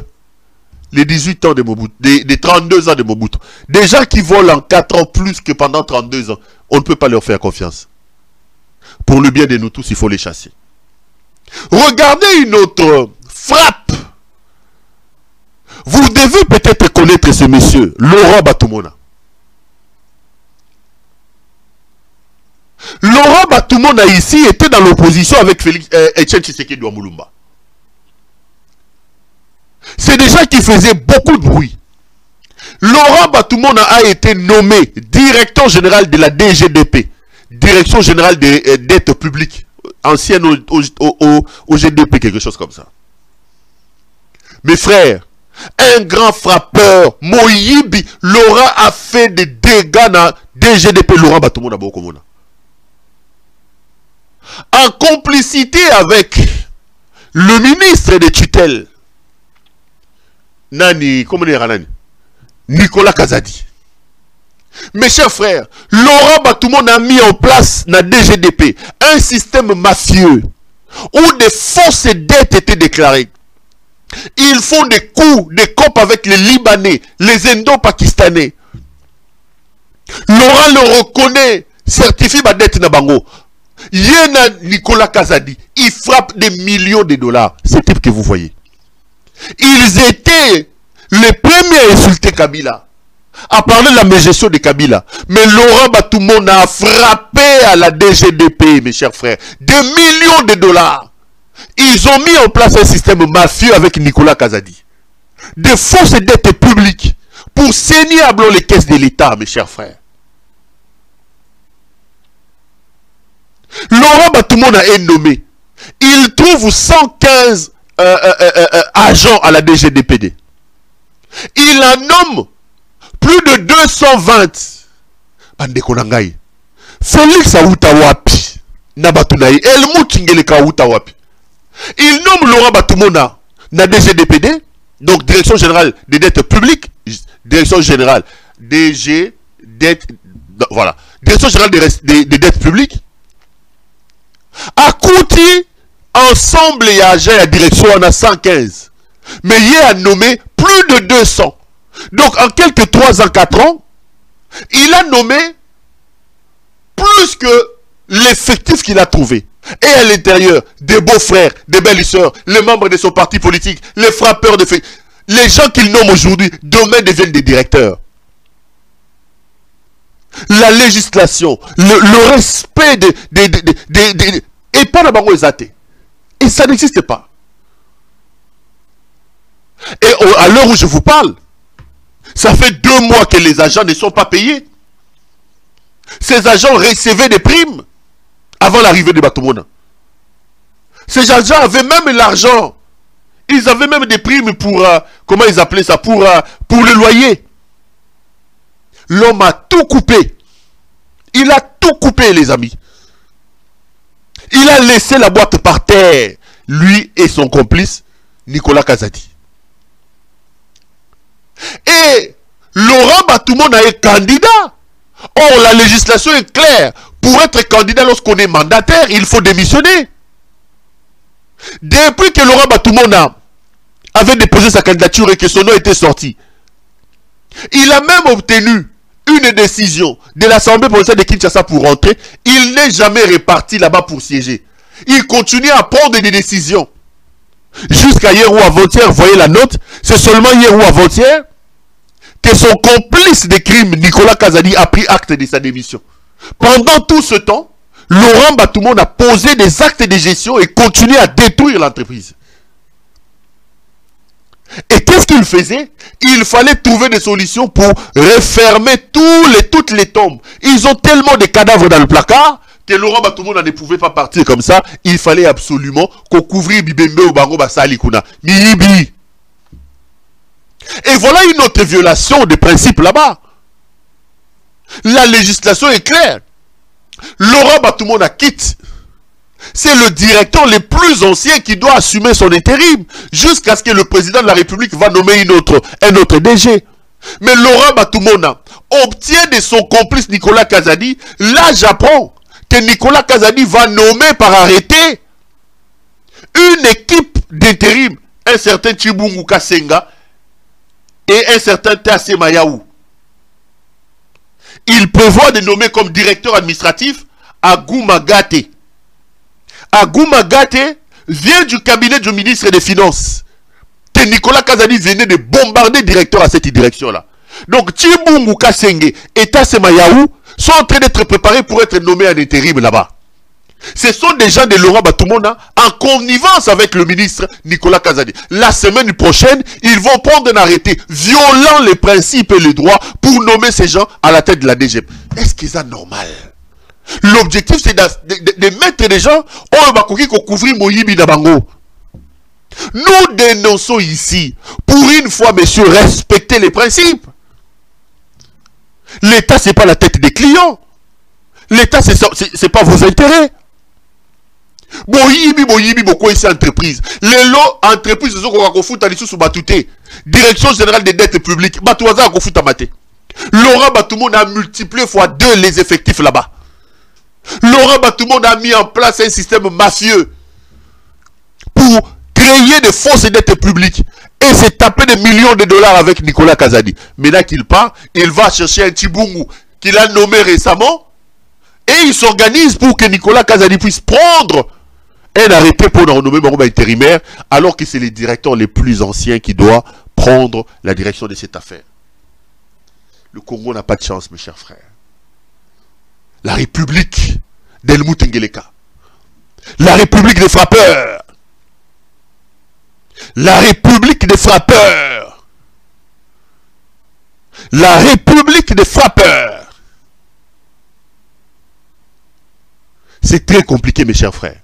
les 18 ans de Mobutu, des 32 ans de Mobutu. Des gens qui volent en 4 ans plus que pendant 32 ans, on ne peut pas leur faire confiance. Pour le bien de nous tous, il faut les chasser. Regardez une autre frappe. Vous devez peut-être connaître ce monsieur, Laurent Batumona. Laurent Batumona ici était dans l'opposition avec Etienne Tshisekedi Wamulumba. C'est des gens qui faisaient beaucoup de bruit. Laurent Batumona a été nommé directeur général de la DGDP, Direction générale des dettes publiques, ancienne au GDP, quelque chose comme ça. Mes frères, un grand frappeur, Moyibi, Laurent a fait des dégâts dans DGDP, Laurent Batumona Bokomona. En complicité avec le ministre des tutelles, Nicolas Kazadi. Mes chers frères, Laurent Batumona a mis en place dans DGDP un système mafieux où des fausses dettes étaient déclarées. Ils font des coups, des copes avec les Libanais, les Indo-Pakistanais. Laurent le reconnaît, certifie ma dette Nabango. Yéna Nicolas Kazadi, il frappe des millions de dollars. C'est type que vous voyez. Ils étaient les premiers à insulter Kabila, à parler de la mégestion de Kabila. Mais Laurent Batumona a frappé à la DGDP, mes chers frères, des millions de dollars. Ils ont mis en place un système mafieux avec Nicolas Kazadi. Des fausses dettes publiques pour saigner à blanc les caisses de l'État, mes chers frères. Laurent Batumona est nommé. Il trouve 115 agents à la DGDPD. Il en nomme plus de 220. Bandekonangai. Félix Aoutawapi. Nabatunaï. Helmut Ngeleka Aoutawapi. Il nomme Laurent Batumona na DGDPD, donc Direction Générale des Dettes Publiques, Direction Générale DG, Dettes, voilà, Direction Générale des Dettes Publiques. Akouti, ensemble, il y a la direction, on a 115. Mais il a nommé plus de 200. Donc, en quelques 3 ans, 4 ans, il a nommé plus que l'effectif qu'il a trouvé. Et à l'intérieur, des beaux-frères, des belles-sœurs, les membres de son parti politique, les frappeurs de fait, les gens qu'il nomme aujourd'hui, demain deviennent des directeurs. La législation, le respect et pas la bango exaté. Et ça n'existe pas. Et à l'heure où je vous parle, ça fait 2 mois que les agents ne sont pas payés. Ces agents recevaient des primes avant l'arrivée de Batumona. Ces agents avaient même l'argent. Ils avaient même des primes pour, comment ils appelaient ça, pour le loyer. L'homme a tout coupé. Il a tout coupé, les amis. Il a laissé la boîte par terre. Lui et son complice, Nicolas Kazadi. Et Laurent Batumona est candidat. Or, la législation est claire. Pour être candidat lorsqu'on est mandataire, il faut démissionner. Depuis que Laurent Batumona avait déposé sa candidature et que son nom était sorti, il a même obtenu une décision de l'Assemblée provinciale de Kinshasa pour rentrer. Il n'est jamais reparti là-bas pour siéger. Il continue à prendre des décisions. Jusqu'à hier ou avant-hier, vous voyez la note, c'est seulement hier ou avant-hier que son complice des crimes, Nicolas Kazadi, a pris acte de sa démission. Pendant tout ce temps, Laurent Batumona a posé des actes de gestion et continué à détruire l'entreprise. Et qu'est-ce qu'il faisait? Il fallait trouver des solutions pour refermer toutes les tombes. Ils ont tellement de cadavres dans le placard que Laurent Batumona ne pouvait pas partir comme ça. Il fallait absolument qu'on couvre Bibembe ou Bango Basali Kuna. Miyibi. Et voilà une autre violation des principes là-bas. La législation est claire. Laurent Batumona quitte. C'est le directeur le plus ancien qui doit assumer son intérim jusqu'à ce que le président de la République va nommer un autre DG. Mais Laurent Batumona, obtient de son complice Nicolas Kazadi, là j'apprends que Nicolas Kazadi va nommer par arrêté une équipe d'intérim, un certain Chibungu Kasenga et un certain Tassé Mayaou. Il prévoit de nommer comme directeur administratif Agouma Gate. Agouma Gate vient du cabinet du ministre des Finances. Que Nicolas Kazadi venait de bombarder directeur à cette direction-là. Donc Chibungu Kasenge et Tassé Mayaou sont en train d'être préparés pour être nommés en intérim là-bas. Ce sont des gens de Laurent Batumona en connivence avec le ministre Nicolas Kazadi. La semaine prochaine, ils vont prendre un arrêté violant les principes et les droits pour nommer ces gens à la tête de la DGP. Est-ce que c'est normal? L'objectif, c'est de mettre des gens au couvrir Moyibi Nabango. Nous dénonçons ici, pour une fois, monsieur, respecter les principes. L'État, ce n'est pas la tête des clients. L'État, ce n'est pas vos intérêts. Boyibi, beaucoup ici entreprise. Les lots entreprises, ce sont qu'on fout à l'issue sous Batouté. Direction générale des dettes publiques. Batouaza qu'on fout à maté. Laurent Batoumon a multiplié fois 2 les effectifs là-bas. Laurent Batoumon a mis en place un système mafieux pour créer des fausses dettes publiques et s'est tapé des millions de dollars avec Nicolas Kazadi. Maintenant qu'il part, il va chercher un Tibungu qu'il a nommé récemment et il s'organise pour que Nicolas Kazadi puisse prendre un arrêté pour renommer Marouba intérimaire alors que c'est les directeurs les plus anciens qui doivent prendre la direction de cette affaire. Le Congo n'a pas de chance, mes chers frères. La République d'Helmut Ngeleka, la République des frappeurs, la République des frappeurs, la République des frappeurs. C'est très compliqué, mes chers frères.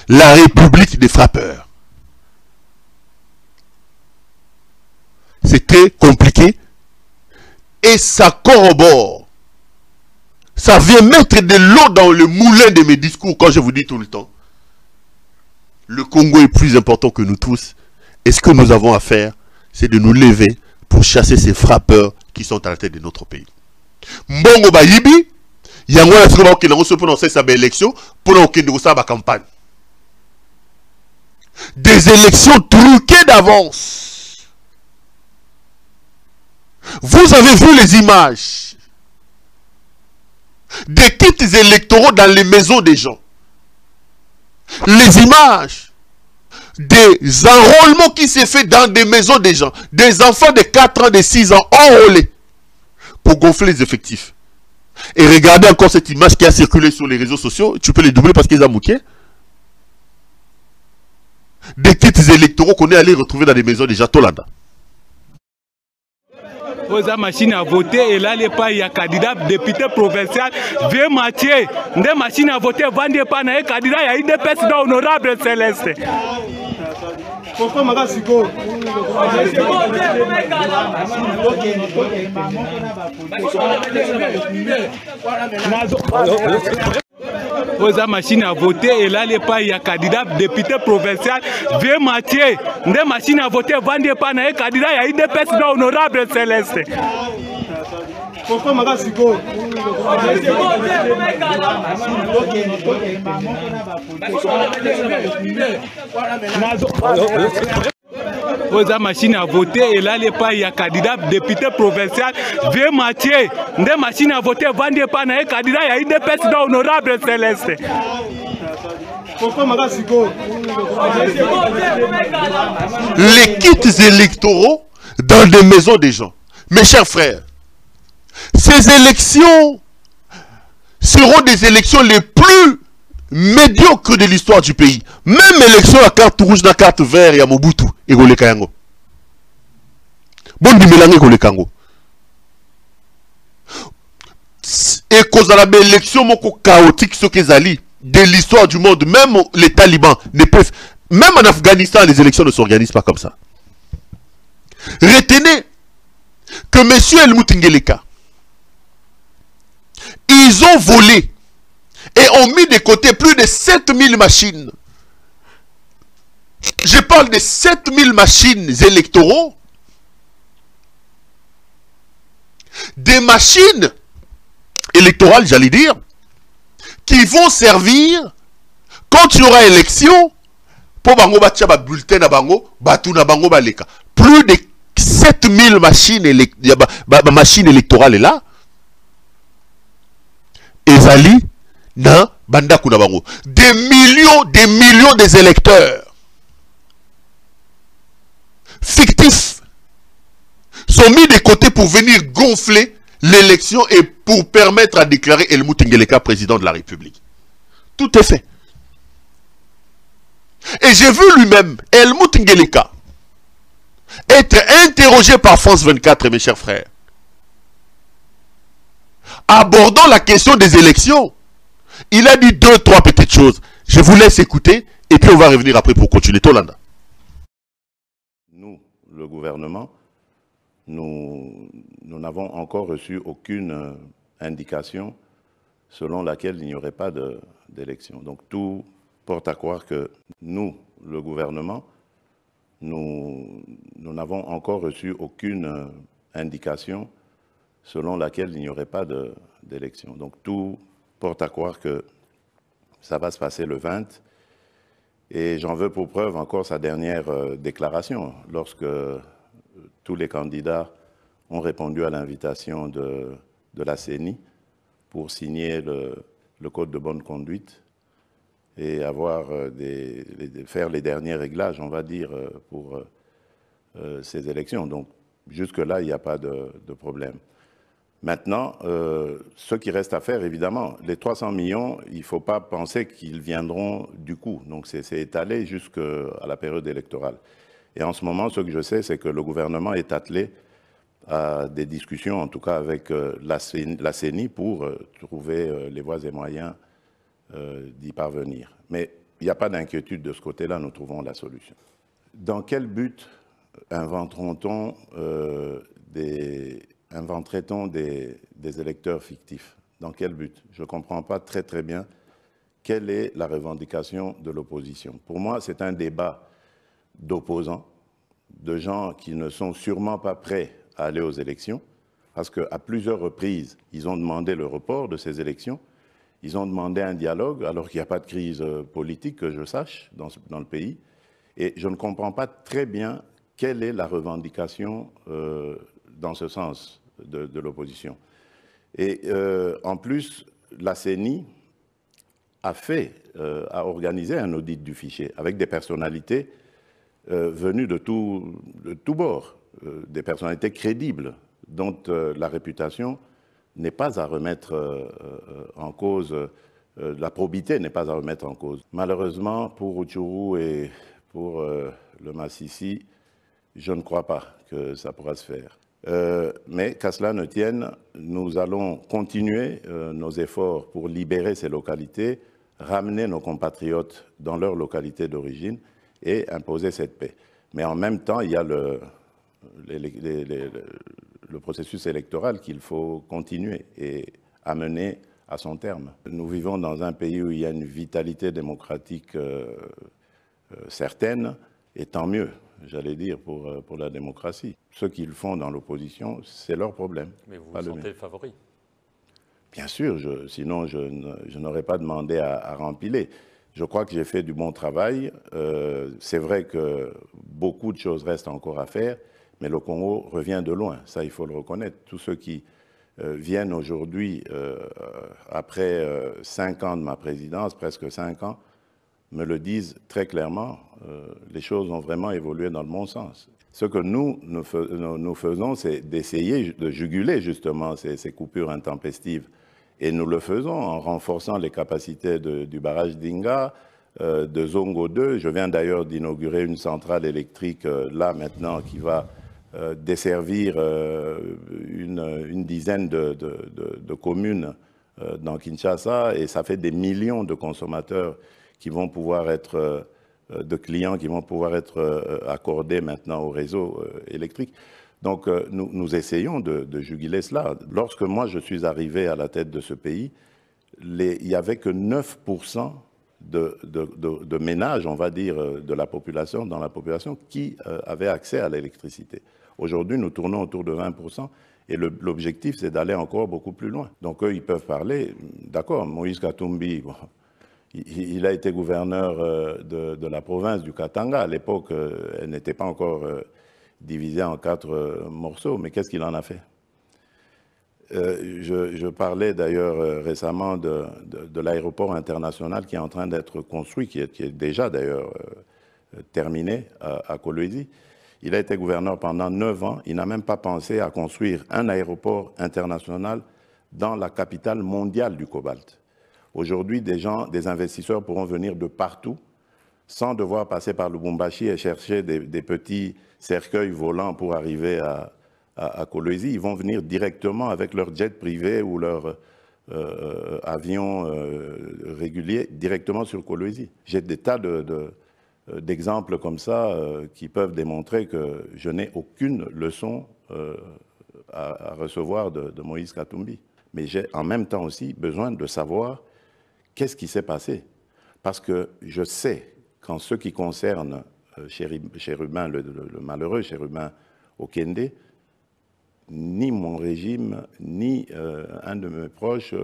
La République des frappeurs. C'est très compliqué. Et ça corrobore. Ça vient mettre de l'eau dans le moulin de mes discours quand je vous dis tout le temps. Le Congo est plus important que nous tous. Et ce que nous avons à faire, c'est de nous lever pour chasser ces frappeurs qui sont à la tête de notre pays. Mbongo Bayibi, yango na sikoba okende ngo so pona sa élection pona okende ko sa ba campagne. Des élections truquées d'avance. Vous avez vu les images des kits électoraux dans les maisons des gens. Les images des enrôlements qui s'est fait dans des maisons des gens. Des enfants de 4 ans, de 6 ans enrôlés pour gonfler les effectifs. Et regardez encore cette image qui a circulé sur les réseaux sociaux. Tu peux les doubler parce qu'ils ont mouqué. Des kits électoraux qu'on est allé retrouver dans des maisons des Jatolanda. Oza machine à voter et là les pas il y a candidat député provincial vieux Mathieu des machines à voter vendez pas na candidat il y a une personne honorable Céleste. Pourquoi Magasiko? Oza machine à voter et là les pas il y a candidat député provincial vieux Mathieu des machines à voter vendez pas na candidat il y a une personne honorable Céleste. Pourquoi Magasiko? Oza machine à voter et là les pas il y a candidat député provincial vieux Mathieu des machines à voter vendez pas na candidat il y a une personne honorable Céleste. Pourquoi Magasiko? Les kits électoraux dans des maisons des gens. Mes chers frères, ces élections seront des élections les plus médiocres de l'histoire du pays. Même élection à carte rouge, la carte verte, il y a Mobutu et Golekayango. Bon, du mélange Golekango. Et cause à la élection moko chaotique ce qu'ils allient de l'histoire du monde, même les talibans ne peuvent, même en Afghanistan, les élections ne s'organisent pas comme ça. Retenez que M. Helmut Ngeleka, ils ont volé et ont mis de côté plus de 7000 machines. Je parle de 7000 machines électoraux des machines électorales, j'allais dire, qui vont servir quand il y aura élection pour bango batia ba bulletin na bango, batu na bango baleka. Plus de 7000 machines électorales là. Ezali na banda kuna bango. Des millions des électeurs fictifs sont mis de côté pour venir gonfler l'élection et pour permettre à déclarer Helmut Ngeleka président de la République. Tout est fait. Et j'ai vu lui-même, Helmut Ngeleka, être interrogé par France 24, mes chers frères, abordant la question des élections. Il a dit 2-3 petites choses. Je vous laisse écouter et puis on va revenir après pour continuer. Tolanda. Nous, le gouvernement, nous n'avons encore reçu aucune indication selon laquelle il n'y aurait pas d'élection. Donc tout porte à croire que nous, le gouvernement, nous n'avons encore reçu aucune indication selon laquelle il n'y aurait pas d'élection. Donc tout porte à croire que ça va se passer le 20. Et j'en veux pour preuve encore sa dernière déclaration, lorsque tous les candidats ont répondu à l'invitation de la CENI pour signer le code de bonne conduite et avoir faire les derniers réglages, on va dire, pour ces élections. Donc, jusque-là, il n'y a pas de problème. Maintenant, ce qui reste à faire, évidemment, les 300 millions, il ne faut pas penser qu'ils viendront du coup. Donc, c'est étalé jusqu'à la période électorale. Et en ce moment, ce que je sais, c'est que le gouvernement est attelé à des discussions, en tout cas avec la CENI, pour trouver les voies et moyens d'y parvenir. Mais il n'y a pas d'inquiétude de ce côté-là, nous trouvons la solution. Dans quel but inventerait-on des électeurs fictifs? Dans quel but? Je ne comprends pas très bien quelle est la revendication de l'opposition. Pour moi, c'est un débat d'opposants, de gens qui ne sont sûrement pas prêts à aller aux élections, parce qu'à plusieurs reprises, ils ont demandé le report de ces élections, ils ont demandé un dialogue, alors qu'il n'y a pas de crise politique, que je sache, dans le pays. Et je ne comprends pas très bien quelle est la revendication dans ce sens de l'opposition. Et en plus, la CENI a organisé un audit du fichier avec des personnalités venues de tout bord, des personnalités crédibles, dont la réputation n'est pas à remettre en cause, la probité n'est pas à remettre en cause. Malheureusement, pour Rutshuru et pour le Massissi, je ne crois pas que ça pourra se faire. Mais qu'à cela ne tienne, nous allons continuer nos efforts pour libérer ces localités, ramener nos compatriotes dans leur localité d'origine et imposer cette paix. Mais en même temps, il y a le processus électoral qu'il faut continuer et amener à son terme. Nous vivons dans un pays où il y a une vitalité démocratique certaine, et tant mieux, j'allais dire, pour la démocratie. Ceux qui le font dans l'opposition, c'est leur problème. Mais vous vous sentez le favori? Bien sûr, sinon je n'aurais pas demandé à rempiler. Je crois que j'ai fait du bon travail. C'est vrai que beaucoup de choses restent encore à faire, mais le Congo revient de loin, ça il faut le reconnaître. Tous ceux qui viennent aujourd'hui, après 5 ans de ma présidence, presque 5 ans, me le disent très clairement, les choses ont vraiment évolué dans le bon sens. Ce que nous faisons, c'est d'essayer de juguler justement ces coupures intempestives. Et nous le faisons en renforçant les capacités du barrage d'Inga, de Zongo 2. Je viens d'ailleurs d'inaugurer une centrale électrique là maintenant qui va desservir une dizaine de communes dans Kinshasa, et ça fait des millions de consommateurs qui vont pouvoir être, de clients qui vont pouvoir être accordés maintenant au réseau électrique. Donc nous essayons de juguler cela. Lorsque moi je suis arrivé à la tête de ce pays, il n'y avait que 9% de ménages, on va dire, dans la population qui avaient accès à l'électricité. Aujourd'hui, nous tournons autour de 20%, Et l'objectif, c'est d'aller encore beaucoup plus loin. Donc eux, ils peuvent parler. D'accord, Moïse Katumbi, bon, il a été gouverneur de la province du Katanga. À l'époque, elle n'était pas encore divisée en 4 morceaux. Mais qu'est-ce qu'il en a fait? Je parlais d'ailleurs récemment de l'aéroport international qui est en train d'être construit, qui est déjà d'ailleurs terminé à Kolwezi. Il a été gouverneur pendant 9 ans. Il n'a même pas pensé à construire un aéroport international dans la capitale mondiale du cobalt. Aujourd'hui, des investisseurs pourront venir de partout sans devoir passer par Lubumbashi et chercher des petits cercueils volants pour arriver à Kolwezi. Ils vont venir directement avec leur jet privé ou leur avion régulier directement sur Kolwezi. J'ai des tas d'exemples comme ça qui peuvent démontrer que je n'ai aucune leçon à recevoir de Moïse Katumbi. Mais j'ai en même temps aussi besoin de savoir qu'est-ce qui s'est passé. Parce que je sais qu'en ce qui concerne Chérubin, le malheureux Chérubin Okende, ni mon régime, ni un de mes proches,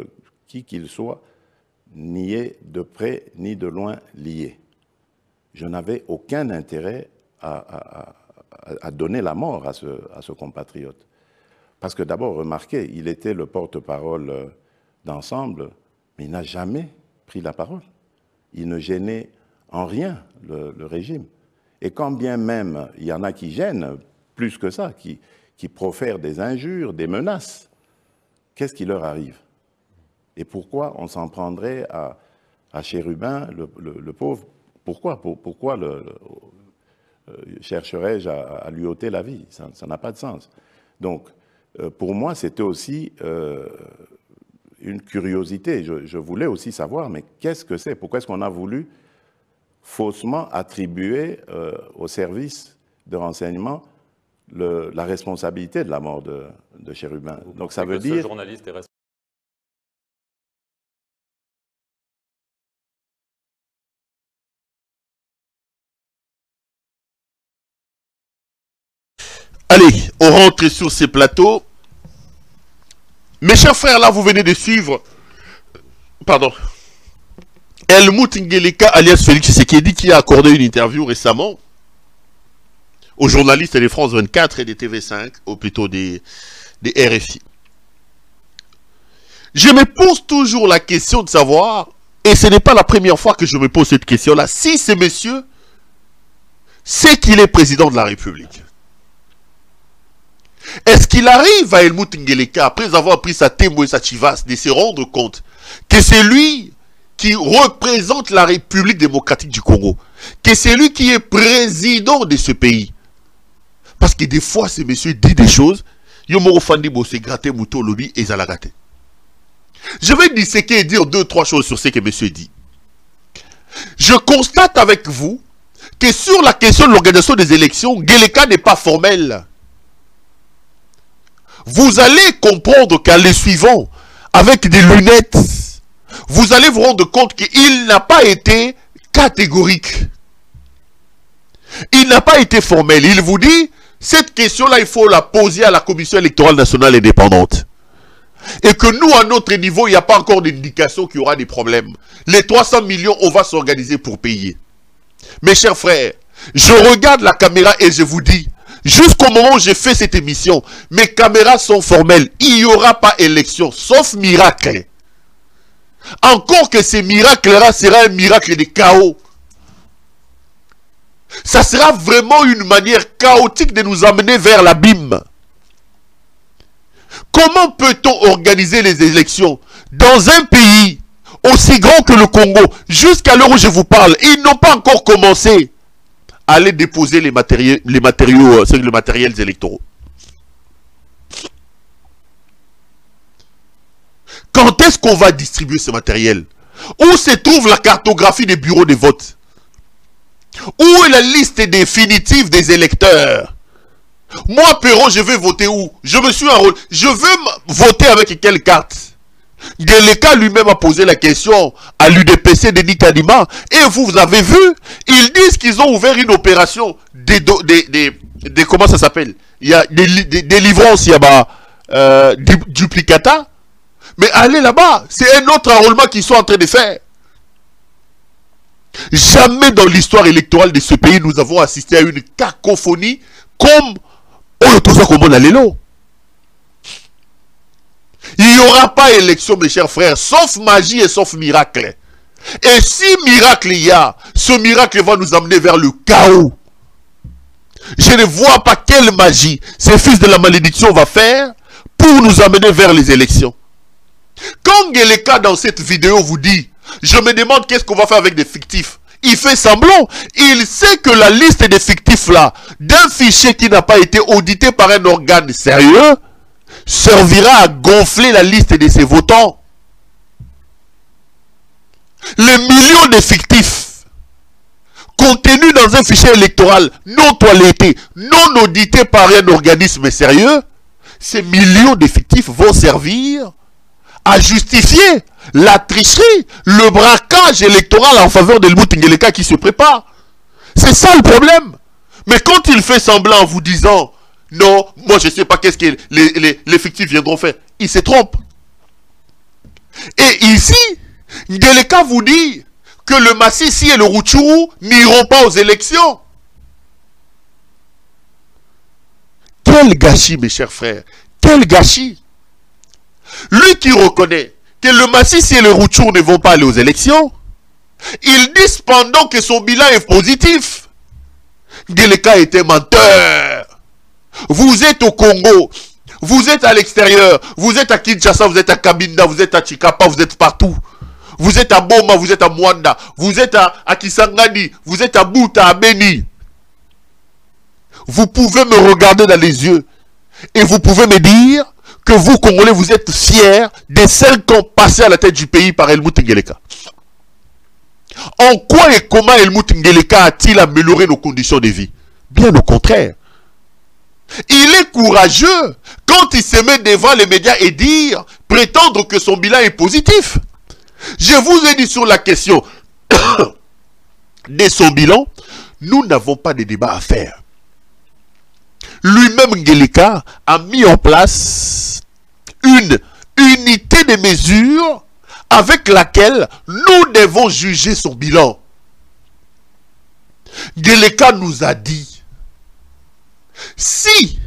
qui qu'il soit, n'y est de près ni de loin lié. Je n'avais aucun intérêt à donner la mort à ce compatriote. Parce que d'abord, remarquez, il était le porte-parole d'Ensemble, mais il n'a jamais pris la parole. Il ne gênait en rien le régime. Et quand bien même il y en a qui gênent, plus que ça, qui profèrent des injures, des menaces, qu'est-ce qui leur arrive? Et pourquoi on s'en prendrait à Chérubin, le pauvre? Pourquoi chercherais-je à lui ôter la vie? Ça n'a pas de sens. Donc, pour moi, c'était aussi une curiosité. Je voulais aussi savoir, mais qu'est-ce que c'est? Pourquoi est-ce qu'on a voulu faussement attribuer au service de renseignement la responsabilité de la mort de Chérubin? Donc, ça veut dire... Ce journaliste est Allez, on rentre sur ces plateaux. Mes chers frères, là, vous venez de suivre... Pardon. Helmut Ngeleka, alias Félix Tshisekedi, qui a accordé une interview récemment aux journalistes des France 24 et des TV5, ou plutôt des RFI. Je me pose toujours la question de savoir, et ce n'est pas la première fois que je me pose cette question-là, si ce monsieur sait qu'il est président de la République. Est-ce qu'il arrive à Helmut Ngeleka, après avoir pris sa témo et sa chivas, de se rendre compte que c'est lui qui représente la République démocratique du Congo, que c'est lui qui est président de ce pays? Parce que des fois, ce monsieur dit des choses, je vais disséquer et dire 2-3 choses sur ce que monsieur dit. Je constate avec vous que sur la question de l'organisation des élections, Ngeleka n'est pas formel. Vous allez comprendre qu'à les suivant, avec des lunettes, vous allez vous rendre compte qu'il n'a pas été catégorique. Il n'a pas été formel. Il vous dit, cette question-là, il faut la poser à la Commission électorale nationale indépendante. Et que nous, à notre niveau, il n'y a pas encore d'indication qu'il y aura des problèmes. Les 300 millions, on va s'organiser pour payer. Mes chers frères, je regarde la caméra et je vous dis, jusqu'au moment où j'ai fait cette émission, mes caméras sont formelles. Il n'y aura pas élection, sauf miracle. Encore que ce miracle-là sera un miracle de chaos. Ça sera vraiment une manière chaotique de nous amener vers l'abîme. Comment peut-on organiser les élections dans un pays aussi grand que le Congo? Jusqu'à l'heure où je vous parle, ils n'ont pas encore commencé à aller déposer les matériels électoraux. Quand est-ce qu'on va distribuer ce matériel? Où se trouve la cartographie des bureaux de vote? Où est la liste définitive des électeurs? Moi, Perron, je vais voter où? Je me suis enrôlé. Je veux voter avec quelle carte? Ngeleka lui-même a posé la question à l'UDPC de Nikadima. Et vous avez vu, ils disent qu'ils ont ouvert une opération comment ça s'appelle? Il y a des livrances, il y a duplicata. Mais allez là-bas, c'est un autre enrôlement qu'ils sont en train de faire. Jamais dans l'histoire électorale de ce pays, nous avons assisté à une cacophonie comme Lelo. Il n'y aura pas élection, mes chers frères, sauf magie et sauf miracle. Et si miracle il y a, ce miracle va nous amener vers le chaos. Je ne vois pas quelle magie ces fils de la malédiction va faire pour nous amener vers les élections. Quand Ngeleka dans cette vidéo vous dit, je me demande qu'est-ce qu'on va faire avec des fictifs. Il fait semblant. Il sait que la liste des fictifs là, d'un fichier qui n'a pas été audité par un organe sérieux, servira à gonfler la liste de ses votants. Les millions de fictifs contenus dans un fichier électoral non toiletté, non audité par un organisme sérieux, ces millions de fictifs vont servir à justifier la tricherie, le braquage électoral en faveur de Helmut Ngeleka qui se prépare. C'est ça le problème. Mais quand il fait semblant en vous disant non, moi je ne sais pas qu'est-ce que les fictifs viendront faire, il se trompe. Et ici, Ngeleka vous dit que le Massissi et le Rutshuru n'iront pas aux élections. Quel gâchis, mes chers frères. Quel gâchis. Lui qui reconnaît que le Massissi et le Rutshuru ne vont pas aller aux élections, ils disent pendant que son bilan est positif. Ngeleka était menteur. Vous êtes au Congo, vous êtes à l'extérieur, vous êtes à Kinshasa, vous êtes à Kabinda, vous êtes à Chikapa, vous êtes partout. Vous êtes à Boma, vous êtes à Mwanda, vous êtes à Kisangani, vous êtes à Bouta, à Beni. Vous pouvez me regarder dans les yeux et vous pouvez me dire que vous, Congolais, vous êtes fiers des 5 ans passés à la tête du pays par Helmut Ngeleka. En quoi et comment Helmut Ngeleka a-t-il amélioré nos conditions de vie? Bien au contraire. Il est courageux quand il se met devant les médias et dire, prétendre que son bilan est positif. Je vous ai dit sur la question de son bilan, nous n'avons pas de débat à faire. Lui-même, Ngeleka, a mis en place une unité de mesure avec laquelle nous devons juger son bilan. Ngeleka nous a dit, si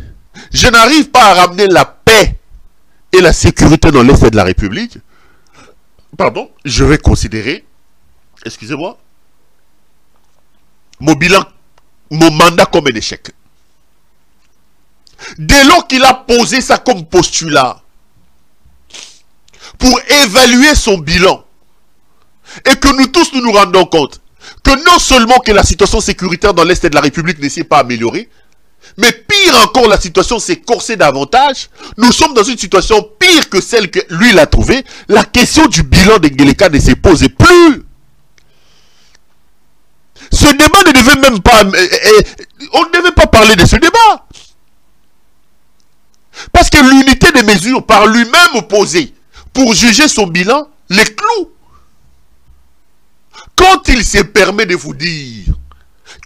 je n'arrive pas à ramener la paix et la sécurité dans l'Est de la République, pardon, je vais considérer, excusez-moi, mon bilan, mon mandat comme un échec. Dès lors qu'il a posé ça comme postulat pour évaluer son bilan et que nous tous nous rendons compte que non seulement que la situation sécuritaire dans l'Est de la République ne s'est pas améliorée, mais pire encore, la situation s'est corsée davantage. Nous sommes dans une situation pire que celle que lui il a trouvée. La question du bilan de Ngeleka ne se pose plus. Ce débat ne devait même pas... on ne devait pas parler de ce débat. Parce que l'unité des mesures par lui-même posée pour juger son bilan les cloue. Quand il se permet de vous dire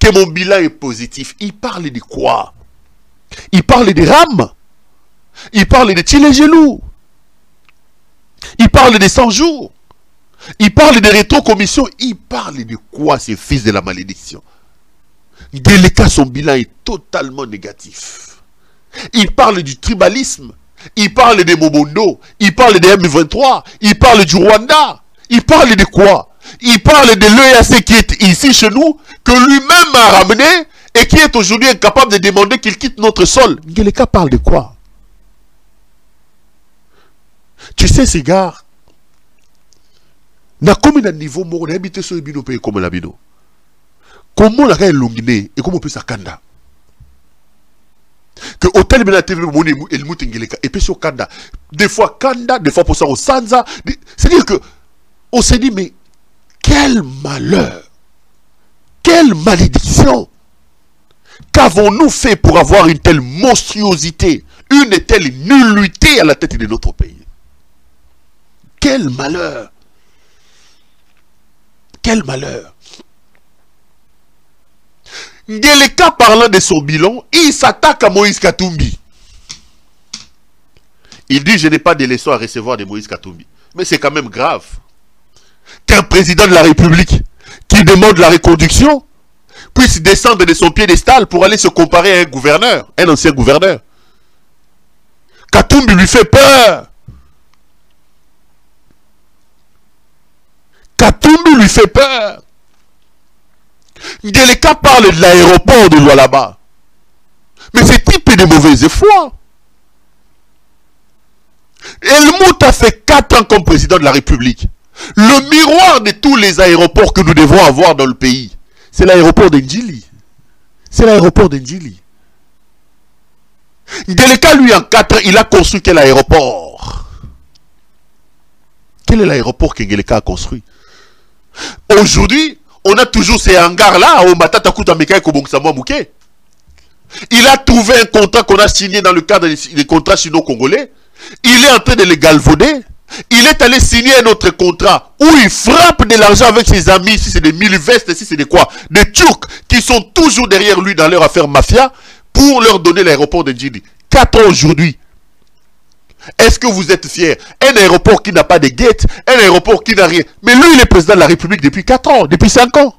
que mon bilan est positif, il parle de quoi? Il parle des rames. Il parle de Tchilégelou. Il parle des 100 jours. Il parle des rétrocommissions. Il parle de quoi, ces fils de la malédiction? Ngeleka, son bilan est totalement négatif. Il parle du tribalisme. Il parle des Mobondo. Il parle des M23. Il parle du Rwanda. Il parle de quoi? Il parle de l'EAC qui est ici chez nous, que lui-même a ramené et qui est aujourd'hui incapable de demander qu'il quitte notre sol. Ngeleka parle de quoi? Tu sais, ces gars, na comme na niveau moko na habité sur bino pays comme la bino. Comment la reine longine et comment on peut s'akanda? Que hôtel bena TV moni Helmut Ngeleka et puis sur kanda. Des fois kanda, des fois pour ça au sanza. C'est-à-dire que on s'est dit mais quel malheur, quelle malédiction. Qu'avons-nous fait pour avoir une telle monstruosité, une telle nullité à la tête de notre pays? Quel malheur. Quel malheur. Ngeleka parlant de son bilan, il s'attaque à Moïse Katumbi. Il dit, je n'ai pas de leçons à recevoir de Moïse Katumbi. Mais c'est quand même grave qu'un président de la République qui demande la reconduction puisse descendre de son piédestal pour aller se comparer à un gouverneur, un ancien gouverneur. Katumbi lui fait peur. Katumbi lui fait peur. Ngeleka parle de l'aéroport de Lualaba. Mais ce type est de mauvaise foi. Helmut a fait 4 ans comme président de la République. Le miroir de tous les aéroports que nous devons avoir dans le pays, c'est l'aéroport d'Ndjili. C'est l'aéroport d'Ndjili. Ngeleka, lui, en 4 ans, il a construit quel aéroport? Quel est l'aéroport que Ngeleka a construit? Aujourd'hui, on a toujours ces hangars-là, au Matata Kutameka et Kobongsamwa Mouké. Il a trouvé un contrat qu'on a signé dans le cadre des contrats sino-congolais. Il est en train de les galvauder. Il est allé signer un autre contrat où il frappe de l'argent avec ses amis, si c'est des mille-vestes, si c'est des quoi, des Turcs qui sont toujours derrière lui dans leur affaire mafia pour leur donner l'aéroport de Ndjili. 4 ans aujourd'hui. Est-ce que vous êtes fiers? Un aéroport qui n'a pas de gate, un aéroport qui n'a rien. Mais lui, il est président de la République depuis 4 ans, depuis 5 ans.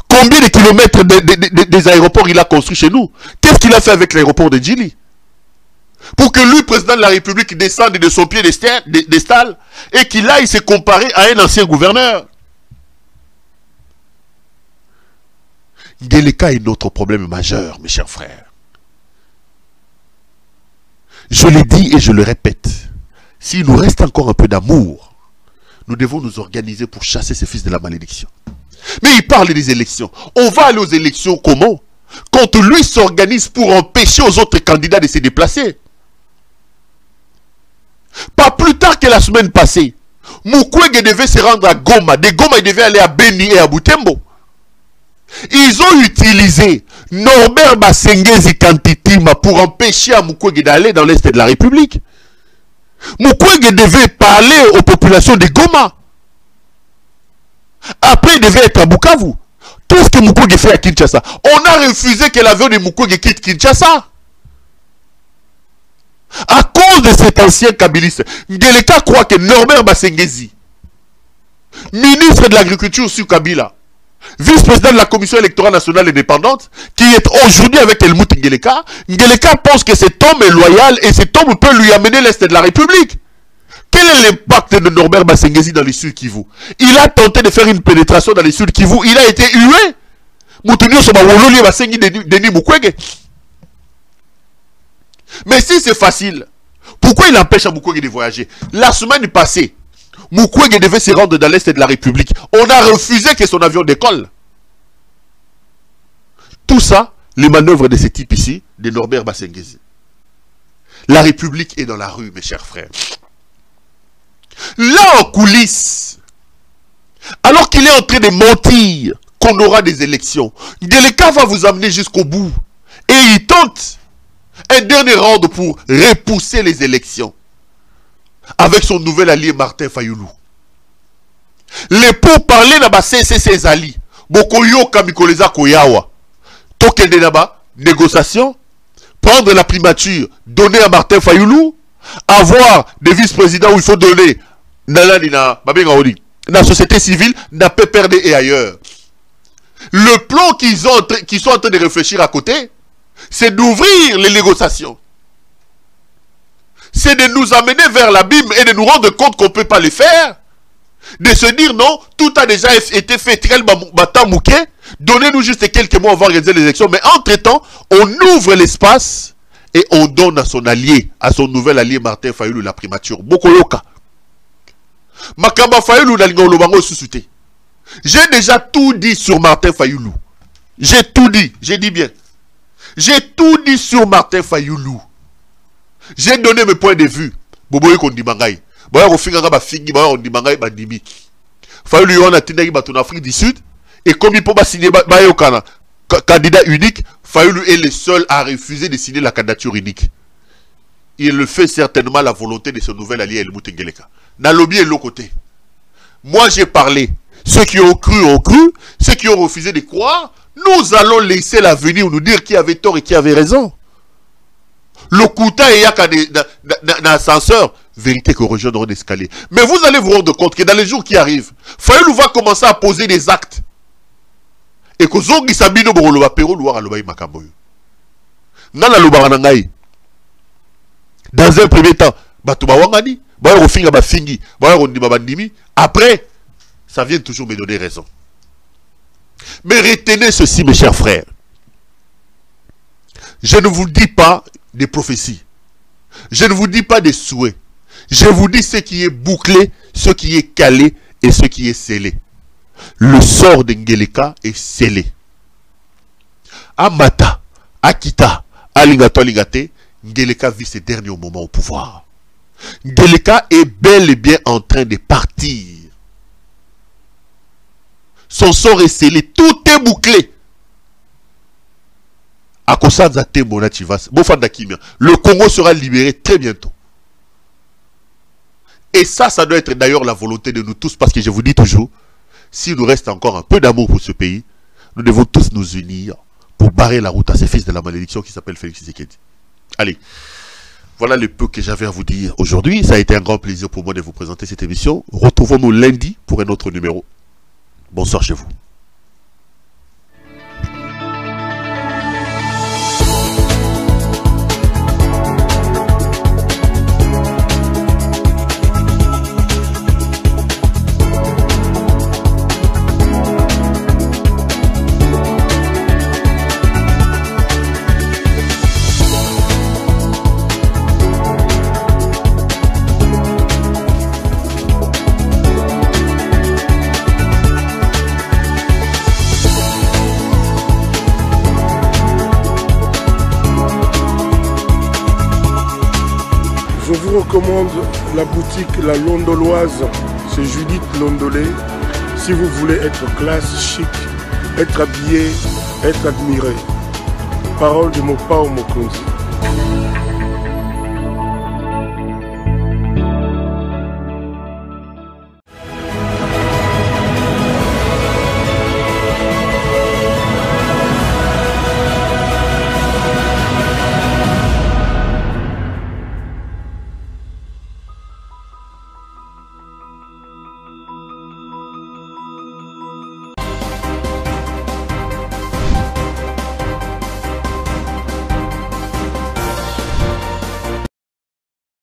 Combien de kilomètres des aéroports il a construit chez nous? Qu'est-ce qu'il a fait avec l'aéroport de Ndjili? Pour que lui, président de la République, descende de son piédestal et qu'il aille se comparer à un ancien gouverneur. Ngeleka est notre problème majeur, mes chers frères. Je l'ai dit et je le répète. S'il nous reste encore un peu d'amour, nous devons nous organiser pour chasser ces fils de la malédiction. Mais il parle des élections. On va aller aux élections comment? Quand lui s'organise pour empêcher aux autres candidats de se déplacer. Pas plus tard que la semaine passée, Mukwege devait se rendre à Goma. De Goma, il devait aller à Beni et à Butembo. Ils ont utilisé Norbert Basengezi Kantitima pour empêcher à Mukwege d'aller dans l'Est de la République. Mukwege devait parler aux populations de Goma. Après, il devait être à Bukavu. Tout ce que Mukwege fait à Kinshasa. On a refusé que l'avion de Mukwege quitte Kinshasa. À cause de cet ancien kabiliste, Ngeleka croit que Norbert Basengezi, ministre de l'Agriculture sur Kabila, vice-président de la Commission électorale nationale indépendante, qui est aujourd'hui avec Helmut Ngeleka, Ngeleka pense que cet homme est loyal et cet homme peut lui amener l'Est de la République. Quel est l'impact de Norbert Basengezi dans les Sud Kivu? Il a tenté de faire une pénétration dans les Sud Kivu, il a été hué. Mais si c'est facile, pourquoi il empêche à Mukwege de voyager? La semaine passée, Mukwege devait se rendre dans l'Est de la République. On a refusé que son avion décolle. Tout ça, les manœuvres de ce type ici, de Norbert Basengezi. La République est dans la rue, mes chers frères. Là, en coulisses, alors qu'il est en train de mentir qu'on aura des élections, Ngeleka va vous amener jusqu'au bout. Et il tente un dernier round pour repousser les élections avec son nouvel allié Martin Fayoulou. Les pourparlers là-bas, c'est Ali. Bokoyo Kamikoleza Koyawa. Tokende là-bas, négociation, prendre la primature, donner à Martin Fayoulou, avoir des vice-présidents où il faut donner la société civile, n'a pas perdu et ailleurs. Le plan qu'ils sont en train de réfléchir à côté, c'est d'ouvrir les négociations. C'est de nous amener vers l'abîme et de nous rendre compte qu'on ne peut pas le faire. De se dire non, tout a déjà été fait. Donnez-nous juste quelques mois, on va organiser les élections. Mais entre-temps, on ouvre l'espace et on donne à son allié, à son nouvel allié Martin Fayoulou la primature. Bokoyoka. Makamba Fayoulou susute. J'ai déjà tout dit sur Martin Fayoulou. J'ai tout dit, j'ai dit bien. J'ai tout dit sur Martin Fayoulou. J'ai donné mes points de vue. Boboye Kondimangaï. Boya Finga Bafingi, Boya Kondimangaï Bandimi. Fayoulou on a tenu en Afrique du Sud. Et comme il peut pas signer Bayokana, candidat unique, Fayoulou est le seul à refuser de signer la candidature unique. Il le fait certainement à la volonté de ce nouvel allié Helmut Ngeleka. Nalobi est de l'autre côté. Moi j'ai parlé. Ceux qui ont cru ont cru. Ceux qui ont refusé de croire, nous allons laisser l'avenir nous dire qui avait tort et qui avait raison. Le couteau est dans l'ascenseur. Vérité que rejoindre l'escalier. Mais vous allez vous rendre compte que dans les jours qui arrivent, Fayoulou va commencer à poser des actes. Et que Zongi Sabino Boroloba Pero Loua Alobaï Makamboyo. Nana Lobaranangaï. Dans un premier temps, Batouba Wangani, Bayo Finga Bafingi, Bayo Ndima Bandimi. Après, ça vient toujours me donner raison. Mais retenez ceci, mes chers frères. Je ne vous dis pas des prophéties. Je ne vous dis pas des souhaits. Je vous dis ce qui est bouclé, ce qui est calé et ce qui est scellé. Le sort de Ngeleka est scellé. Amata, Akita, Alingato Alingate, Ngeleka vit ses derniers moments au pouvoir. Ngeleka est bel et bien en train de partir. Son sort est scellé, tout est bouclé. Le Congo sera libéré très bientôt. Et ça doit être d'ailleurs la volonté de nous tous, parce que je vous dis toujours, s'il nous reste encore un peu d'amour pour ce pays, nous devons tous nous unir pour barrer la route à ces fils de la malédiction qui s'appelle Félix Tshisekedi. Allez, voilà le peu que j'avais à vous dire aujourd'hui. Ça a été un grand plaisir pour moi de vous présenter cette émission. Retrouvons-nous lundi pour un autre numéro. Bonsoir chez vous. Je vous recommande la boutique La Londoloise, c'est Judith Londolé. Si vous voulez être classe, chic, être habillé, être admiré. Parole de mon Pao Mokonzi.